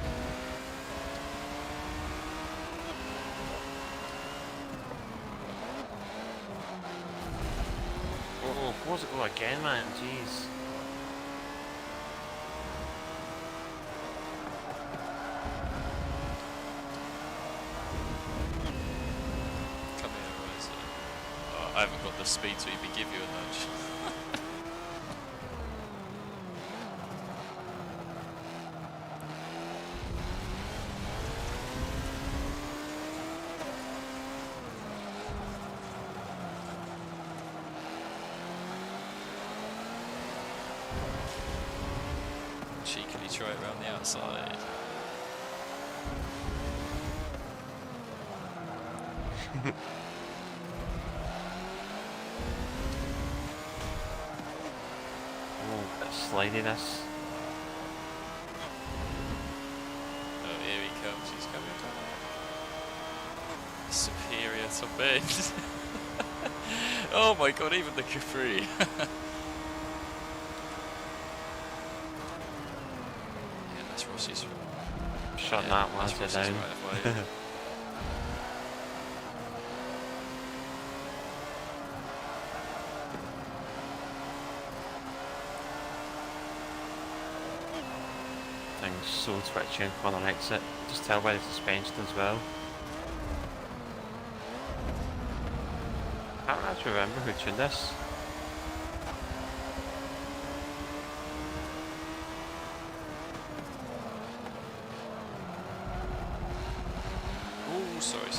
B: Oh, Forza glue again, man. Jeez.
A: Come here, Rossi. Oh, I haven't got the speed to even give you a nudge. Cheekily try it around the outside.
B: Oh, bit of slidiness.
A: Oh, here he comes, he's coming. Superior to bend. Oh my god, even the Capri. Yeah, that's Rossi's.
B: Shut that one
A: Rossi's
B: down.
A: right away.
B: Thing's so twitchy in corner exit. Just tell by the suspension as well. I can't actually remember who tuned this.
A: Oh, sorry.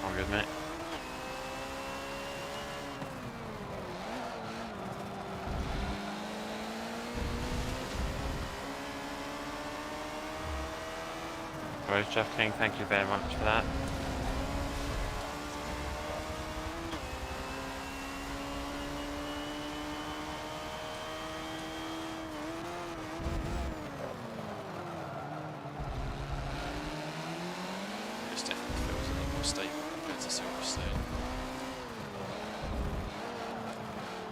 B: All good, mate. Alright, Jeff King, thank you very much for that.
A: This definitely feels a lot more stable compared to Silverstone.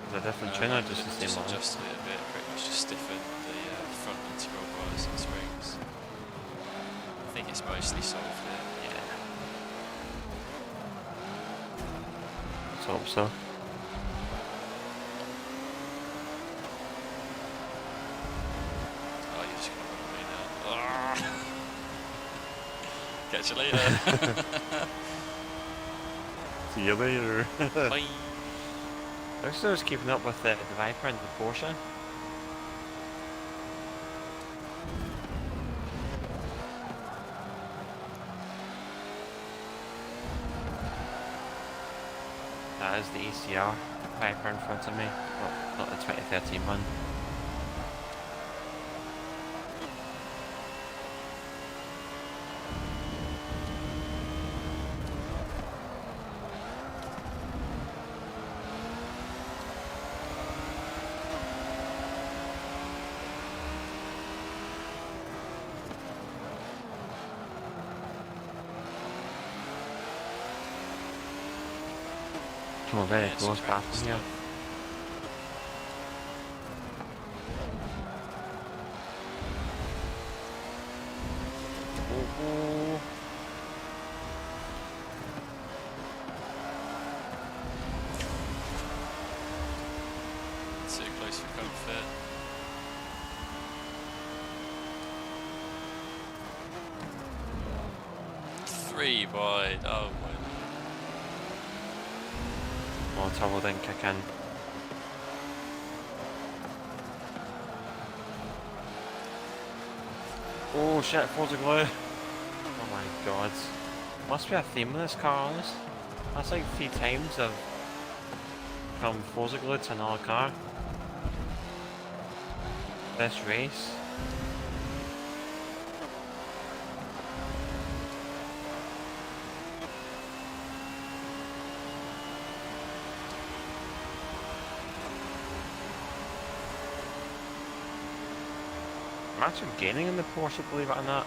B: Is it a different tune or just the same
A: Just
B: one?
A: adjusted it a bit, pretty much just stiffened the front integral bars and springs. I think it's mostly solved it.
B: Yeah. Let's hope so.
A: Oh, you're just gonna run away now. Ah! Catch you later.
B: See you later.
A: Bye.
B: I was keeping up with the Viper and the Porsche. That is the ECR Viper in front of me, not the 2013 one. Oh, very
A: Yeah, it's
B: close
A: cracking
B: back here.
A: stuff.
B: Oh.
A: Too close for comfort. Three wide. Oh my.
B: Oh, turbo didn't kick in. Oh shit, Forza glue. Oh my god. Must be a theme with this car, honest. That's like 3 times I've from Forza glue to another car. This race. I'm actually gaining in the Porsche, believe it or not.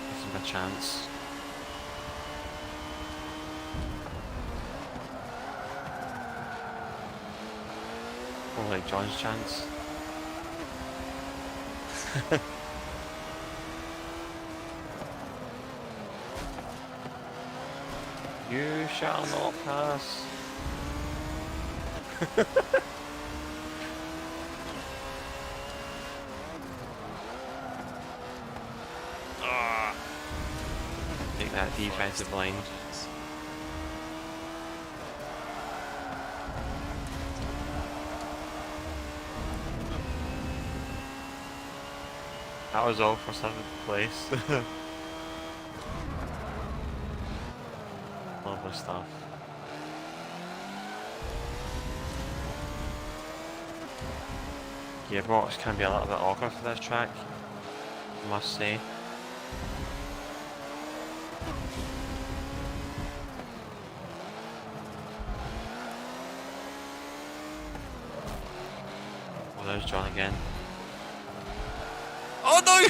B: This is my chance. Oh, like John's chance. You shall not pass.
A: Ah.
B: Take that defensive line. That was all for 7th place. Lovely stuff. Gearbox can be a little bit awkward for this track, I must say. Oh, there's John again.
A: Oh no!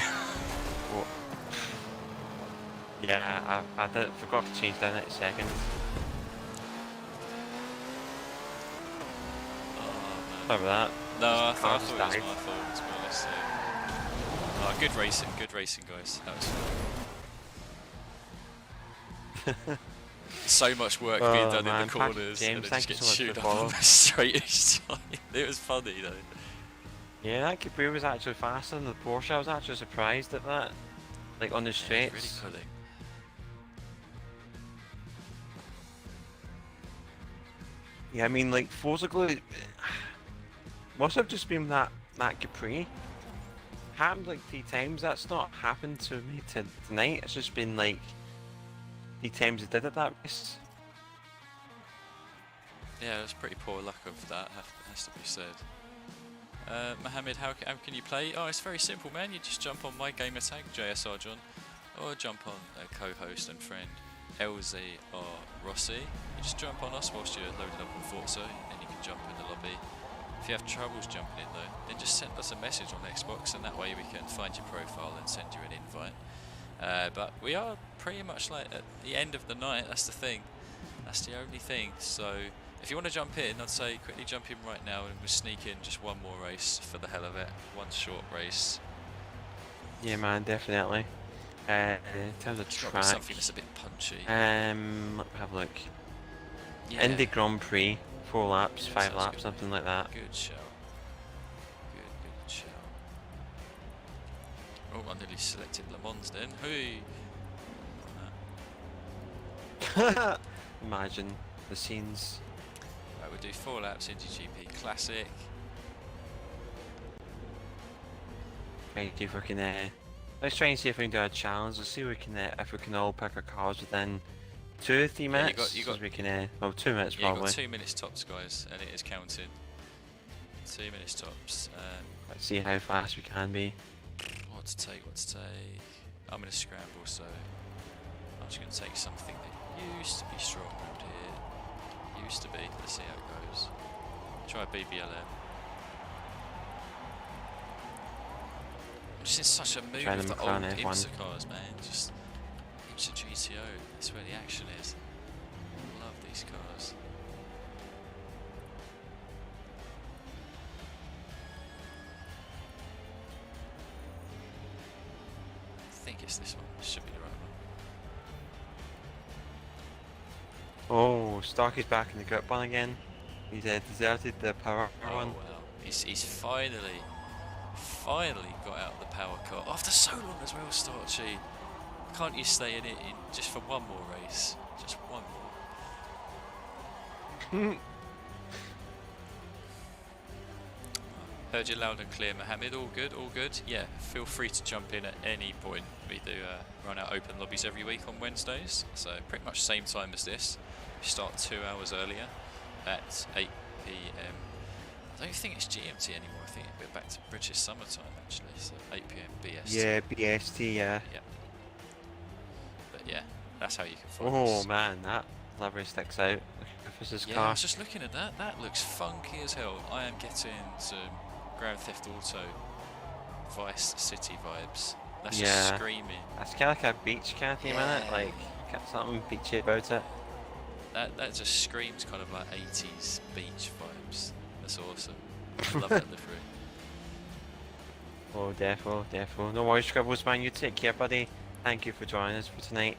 B: Oh. Yeah, I forgot to change down at second.
A: Oh,
B: Sorry about that.
A: no, I
B: Just
A: thought
B: car
A: it was
B: just
A: my fault, to be honest. So. Oh, good racing, guys. That was fun. So much work being done in the corners,
B: James,
A: and then
B: thank
A: just
B: you
A: get
B: so much
A: chewed
B: for
A: up
B: the
A: on
B: follow.
A: the straight each time. It was funny though.
B: Yeah, that Capri was actually faster than the Porsche. I was actually surprised at that. Like on the
A: Yeah,
B: straights.
A: it's really pulling.
B: Yeah, I mean, like Forza Glue must have just been that Capri. Happened like 3 times. That's not happened to me tonight. It's just been like 3 times I did it that race.
A: Yeah, it was pretty poor luck of that, has to be said. Mohammed, how can you play? Oh, it's very simple, man. You just jump on my gamer tag, JSR John, or jump on a co-host and friend, LZ or Rossi. You just jump on us whilst you're loaded up on Forza, and you can jump in the lobby. If you have troubles jumping in though, then just send us a message on Xbox, and that way we can find your profile and send you an invite. But we are pretty much like at the end of the night. That's the thing. That's the only thing. So if you want to jump in, I'd say quickly jump in right now, and we'll sneak in just one more race for the hell of it. One short race.
B: Yeah, man, definitely. In terms of
A: Got
B: track,
A: something that's a bit punchy.
B: let me have a look.
A: Yeah.
B: Indy Grand Prix, 4 laps,
A: Yeah,
B: 5
A: sounds
B: laps,
A: good,
B: something
A: mate.
B: like that.
A: Good show. Good show. Oh, I nearly selected Le Mans then. Hey.
B: Imagine the scenes.
A: Right, we'll do 4 laps into GP Classic.
B: Try to see if we can. Let's try and see if we can do a challenge. Let's see if we can all pick our cars within 2 or 3 minutes.
A: you got-
B: so we can. Well, 2 minutes
A: Yeah, you've
B: probably.
A: got 2 minutes tops, guys, and it is counting. 2 minutes tops.
B: Let's see how fast we can be.
A: What to take? I'm in a scramble, so just going to take something that used to be strong around here. Used to be. Let's see how it goes. Try BBLM. I'm just in such a mood with the old IMSA cars, man. Just IMSA GTO. That's where the action is. I love these cars. I think it's this one. This should be the right one.
B: Oh, Starkey's back in the grip one again. He's deserted the power one.
A: Oh well, he's finally got out of the power car after so long as well, Starchy. Can't you stay in it just for one more race? Just one more. Heard you loud and clear, Mohammed. All good, all good. Yeah, feel free to jump in at any point. We do run our open lobbies every week on Wednesdays, so pretty much same time as this. We start 2 hours earlier at 8 PM. I don't think it's GMT anymore. I think we're back to British summertime actually, so 8 PM BST.
B: Yeah, BST, yeah.
A: Yeah. But yeah, that's how you can find us.
B: Oh man, that livery sticks out. This is
A: Yeah,
B: car.
A: I was just looking at that. That looks funky as hell. I am getting some Grand Theft Auto Vice City vibes. That's just screaming.
B: That's kind of like a beach kind of theme, isn't it? Like, got something beachy about it.
A: That just screams kind of like 80s beach vibes. That's awesome. I love that livery.
B: Oh, defo. No worries, Scribbles, man. You take care, buddy. Thank you for joining us for tonight.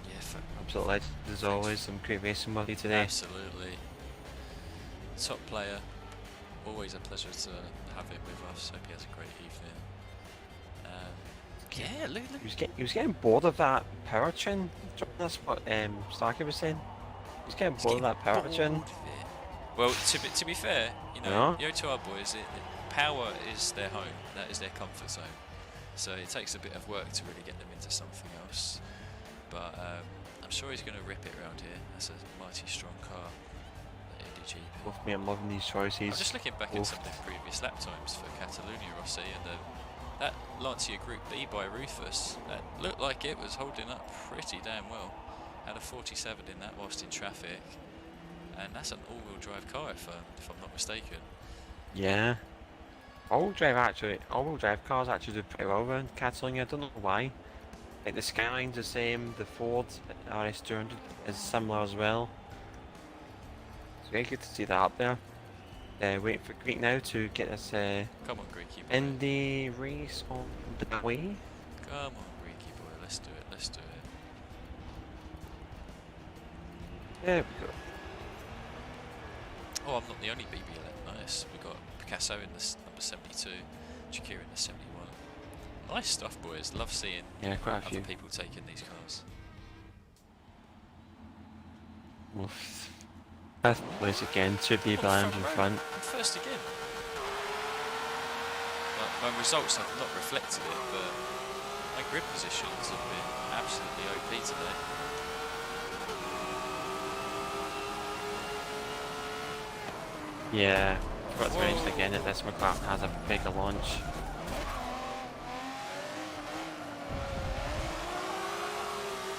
A: Yeah,
B: absolute legend as always. Some great racing with you today.
A: Absolutely. Top player. Always a pleasure to have him with us. Hope he has a great evening. Yeah, look.
B: He was getting bored of that power tune. That's what Starkey was saying. He was getting bored of that power tune.
A: Well, to be fair, you know, to our boys, power is their home. That is their comfort zone. So it takes a bit of work to really get them into something else. But I'm sure he's going to rip it around here. That's a mighty strong car.
B: Me, I'm loving these choices.
A: I'm just looking back at some of the previous lap times for Catalunya, Rossi, and that Lancia Group B by Rufus, that looked like it was holding up pretty damn well. Had a 47 in that whilst in traffic, and that's an all-wheel drive car if I'm not mistaken.
B: Yeah. All-wheel drive cars actually do pretty well around Catalunya. I don't know why. Like the Skyline's the same, the Ford RS200 is similar as well. Very good to see that up there. Waiting for Greek now to get us
A: Come on, Greeky boy.
B: in the race on the way.
A: Come on, Greeky boy, let's do it.
B: There we go.
A: Oh, I'm not the only BBL. Nice. We got Picasso in the number 72, Shakira in the 71. Nice stuff, boys. Love seeing
B: quite a few
A: people taking these cars.
B: Oof. First place again, 2 BBLMs in front.
A: I'm first again. My results have not reflected it, but my grid positions have been absolutely OP today.
B: Yeah, forgot to mention again that this McLaren has a bigger launch.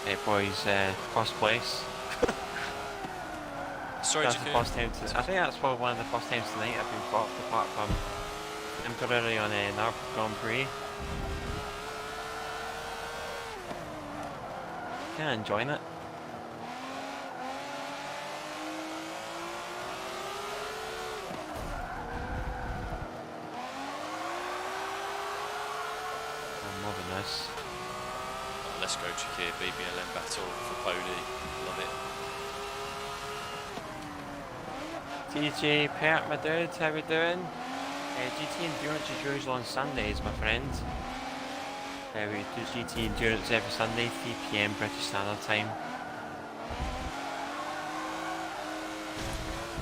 B: Hey boys, first place.
A: Sorry,
B: that's the first time I think that's probably one of the first times tonight I've been brought apart from temporarily on another Grand Prix. Kinda enjoying it. I'm loving this.
A: Oh, let's go, Shakir. BBLM battle for Pody. Love it.
B: DJ Pert, my dude, how we doing? GT Endurance is usual on Sundays, my friend. We do GT Endurance every Sunday, 3 PM British Standard Time.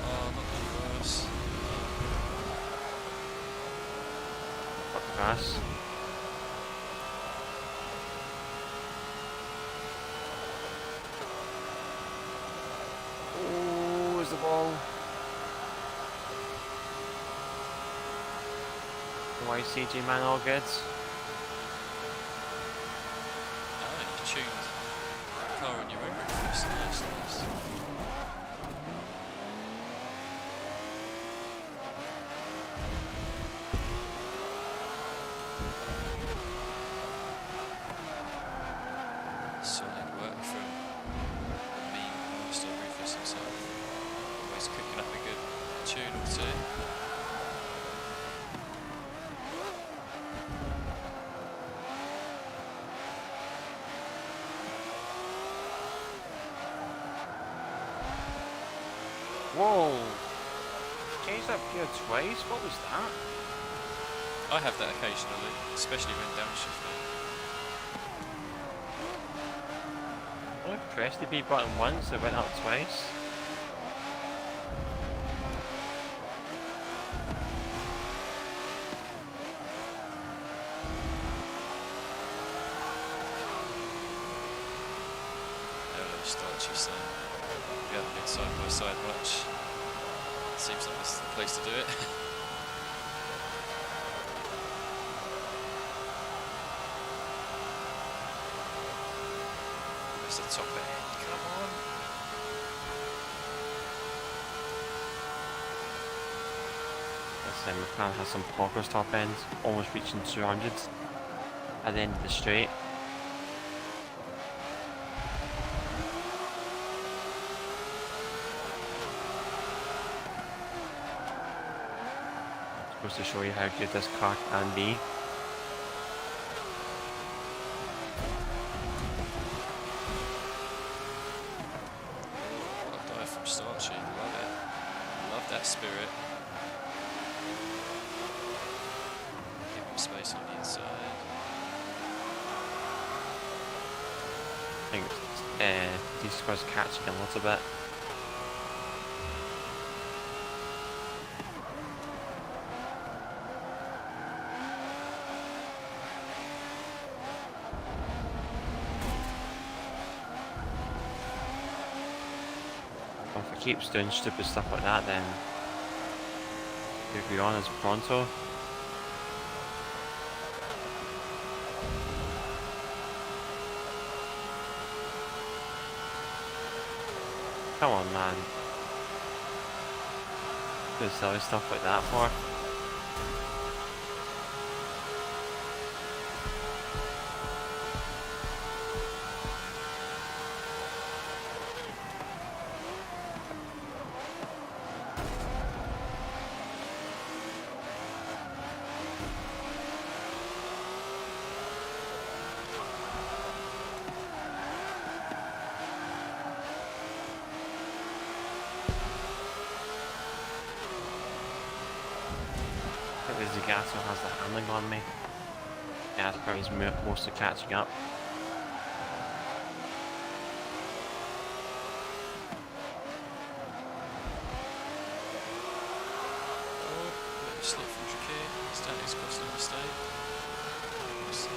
A: Oh, not the worse.
B: Fuck grass. Oh, is the ball? Why CG man, all good?
A: Tuned. Car your own breakfast. Nice. Solid work from the mean Master Rufus himself. Always cooking up a good tune or two.
B: Whoa! Changed that gear twice? What was that?
A: I have that occasionally, especially when downshifting.
B: I pressed the B button once, it went up twice.
A: Hello, Starchy son. We haven't been side by side much. Seems like this is the place to do it. It's the top end, come on.
B: This McLaren has some poggers top ends, almost reaching 200 at the end of the straight. Supposed to show you how good this car can be.
A: I'll dive from Starchy, love it. Love that spirit. Give him space on the inside.
B: I think these cars catching a little bit. If it keeps doing stupid stuff like that, then he'll be on as pronto. Come on, man. Do silly stuff like that for. Zagato has the handling on me. Yeah, that's probably mostly catching up.
A: Oh, bit of a slip from Trichet. Stanley's causing a mistake. We'll see.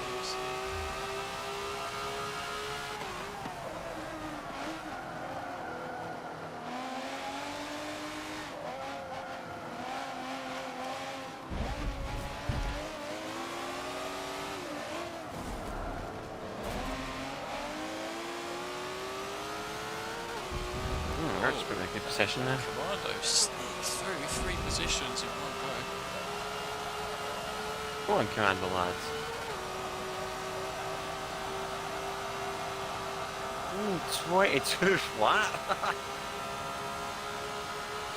B: That's pretty good position there.
A: Commando sneaks through 3 positions in one go.
B: Go on, Commando lads. Ooh, 22 flat.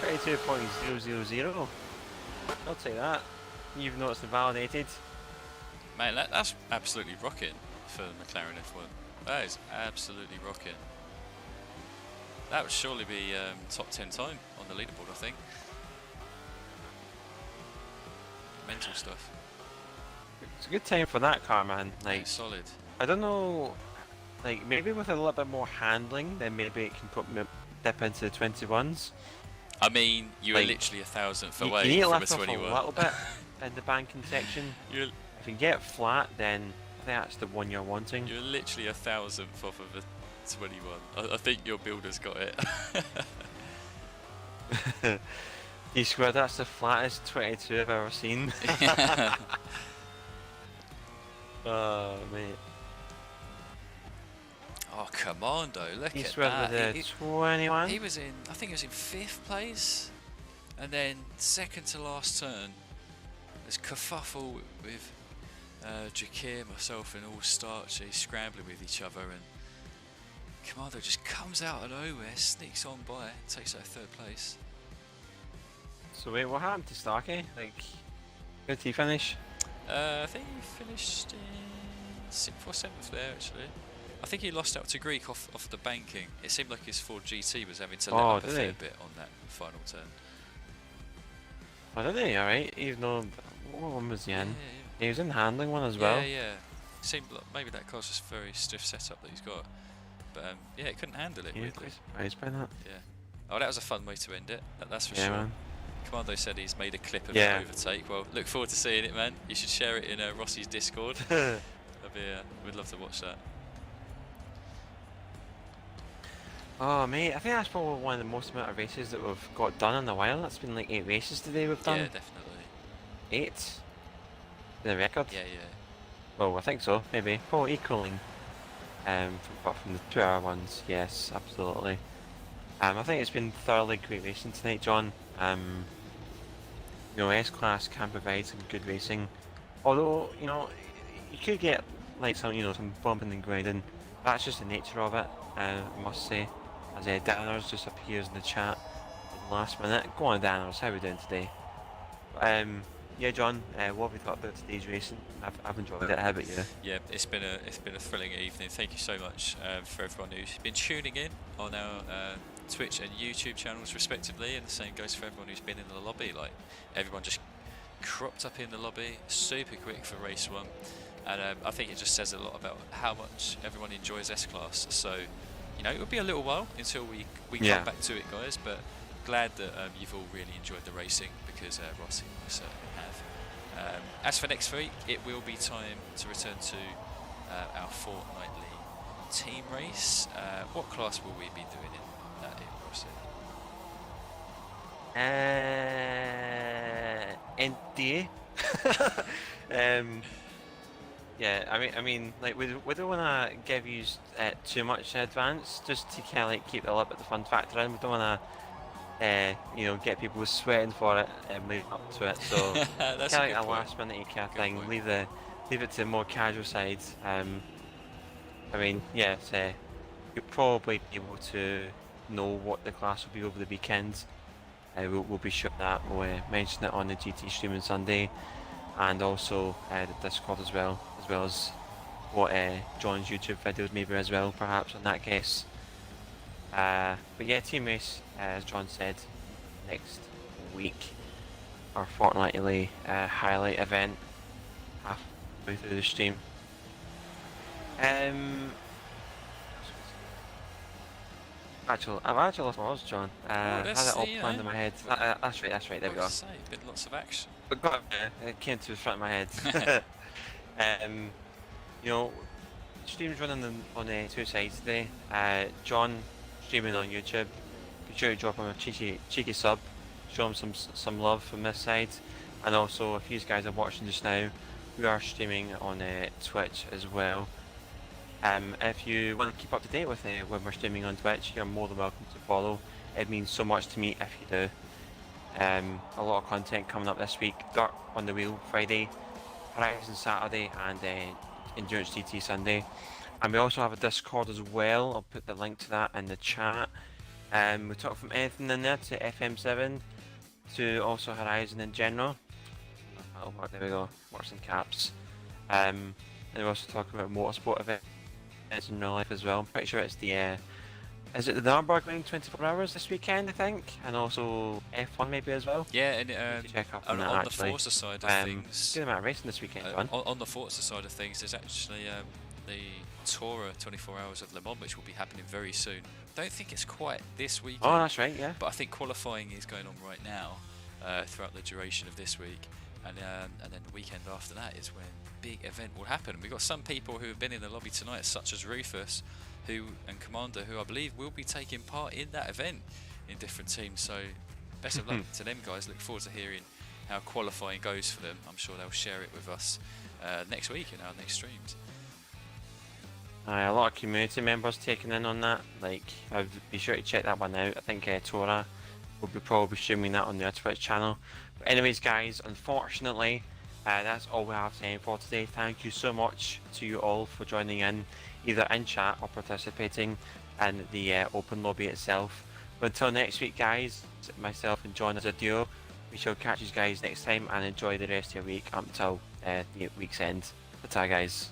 B: 22.000. I'll take that. Even though it's invalidated.
A: Man, that's absolutely rocking for McLaren F1. That is absolutely rocking. That would surely be top 10 time on the leaderboard, I think. Mental stuff.
B: It's a good time for that car, man. Like,
A: yeah, solid.
B: I don't know, like maybe with a little bit more handling, then maybe it can dip into the 21s.
A: I mean, you were
B: like,
A: literally 1,000th
B: you
A: away
B: need to
A: from a
B: lift off
A: 21.
B: a little bit in the banking section. If you get it flat, then I think that's the one you're wanting.
A: You're literally 1,000th off of a 21. I think your builder's got it.
B: D-squared, that's the flattest 22 I've ever seen. Oh, mate.
A: Oh, Commando, look
B: He's
A: at
B: with
A: that.
B: the 21.
A: He was in, I think he was in 5th place, and then second to last turn. There's kerfuffle with Jakir, myself, and all Starchy scrambling with each other, and Commando just comes out of nowhere, sneaks on by, takes that 3rd place.
B: So wait, what happened to Starkey? Like, where did he finish?
A: I think he finished in 6th or 7th there, actually. I think he lost out to Greek off the banking. It seemed like his Ford GT was having to let up a fair bit on that final turn.
B: Oh, did he? Alright, even though, what one was he in?
A: Yeah.
B: He was in the handling one as well.
A: Yeah. Seemed like maybe that car's just very stiff setup that he's got. But yeah, it couldn't handle it, weirdly.
B: Quite surprised by that.
A: Yeah. Oh, that was a fun way to end it, that's for
B: Yeah,
A: sure.
B: man.
A: Commando said he's made a clip of the overtake. Well, look forward to seeing it, man. You should share it in Rossi's Discord. We'd love to watch that.
B: Oh, mate, I think that's probably one of the most amount of races that we've got done in a while. That's been like 8 races today we've done.
A: Yeah, definitely.
B: 8? The record?
A: Yeah.
B: Well, I think so, maybe. Probably equaling. From the 2-hour ones, yes, absolutely. I think it's been thoroughly great racing tonight, John. You know, S-Class can provide some good racing. Although, you know, you could get like some bumping and grinding. That's just the nature of it, I must say. As Danners just appears in the chat in the last minute. Go on, Danners, how are we doing today? Yeah, John, what have you thought about today's racing? I've enjoyed it. How about you?
A: Yeah, it's been a thrilling evening. Thank you so much for everyone who's been tuning in on our Twitch and YouTube channels respectively, and the same goes for everyone who's been in the lobby. Like, everyone just cropped up in the lobby super quick for race 1, and I think it just says a lot about how much everyone enjoys S-Class. So, you know, it will be a little while until we come back to it, guys, but glad that you've all really enjoyed the racing, because Rossi and I certainly have. As for next week, it will be time to return to our fortnightly team race. What class will we be doing in that, Rossi?
B: NDA. Yeah, I mean, like we don't want to give you too much in advance, just to kind of like keep a little bit of the fun factor in. We don't want to, you know, get people sweating for it and leading up to it. So kind of like a last minute kind of thing. Leave it to the more casual side. I mean, yeah, you'll probably be able to know what the class will be over the weekend. We'll be sure that we'll mention it on the GT stream on Sunday, and also the Discord as well as what John's YouTube videos maybe as well, perhaps, in that case. But yeah, team race, as John said, next week, our fortnightly highlight event, halfway through the stream. I've actually lost my words, John. Had it all planned in my head. That's right, there we go.
A: Been lots of action.
B: But it came to the front of my head. You know, streams running on 2 sides today. John streaming on YouTube. Be sure to drop him a cheeky sub. Show him some love from this side. And also, if you guys are watching just now, we are streaming on Twitch as well. If you want to keep up to date with when we're streaming on Twitch, you're more than welcome to follow. It means so much to me if you do. A lot of content coming up this week. Dirt on the Wheel Friday, Horizon Saturday, and Endurance GT Sunday. And we also have a Discord as well. I'll put the link to that in the chat. We talk from anything in there to FM7 to also Horizon in general. Oh, there we go. Works in caps. And we also talk about motorsport events in real life as well. I'm pretty sure it's is it the Nürburgring 24 hours this weekend, I think, and also F1 maybe as well.
A: Yeah, and
B: check up on
A: on
B: that,
A: the Forza side of things,
B: good amount of racing this weekend.
A: On the Forza side of things, there's actually the Tourer 24 Hours of Le Mans, which will be happening very soon. Don't think it's quite this weekend.
B: Oh, that's right, yeah.
A: But I think qualifying is going on right now throughout the duration of this week, and then the weekend after that is when the big event will happen. We've got some people who have been in the lobby tonight, such as Rufus, and Commander, who I believe will be taking part in that event in different teams. So best of luck to them guys. Look forward to hearing how qualifying goes for them. I'm sure they'll share it with us next week in our next streams.
B: A lot of community members taking in on that. Like, I'd be sure to check that one out. I think Tora will be probably streaming that on their Twitch channel. But anyways, guys, unfortunately, that's all we have time for today. Thank you so much to you all for joining in, either in chat or participating in the open lobby itself. But until next week, guys, myself and John as a duo, we shall catch you guys next time and enjoy the rest of your week up until the week's end. Ta, guys.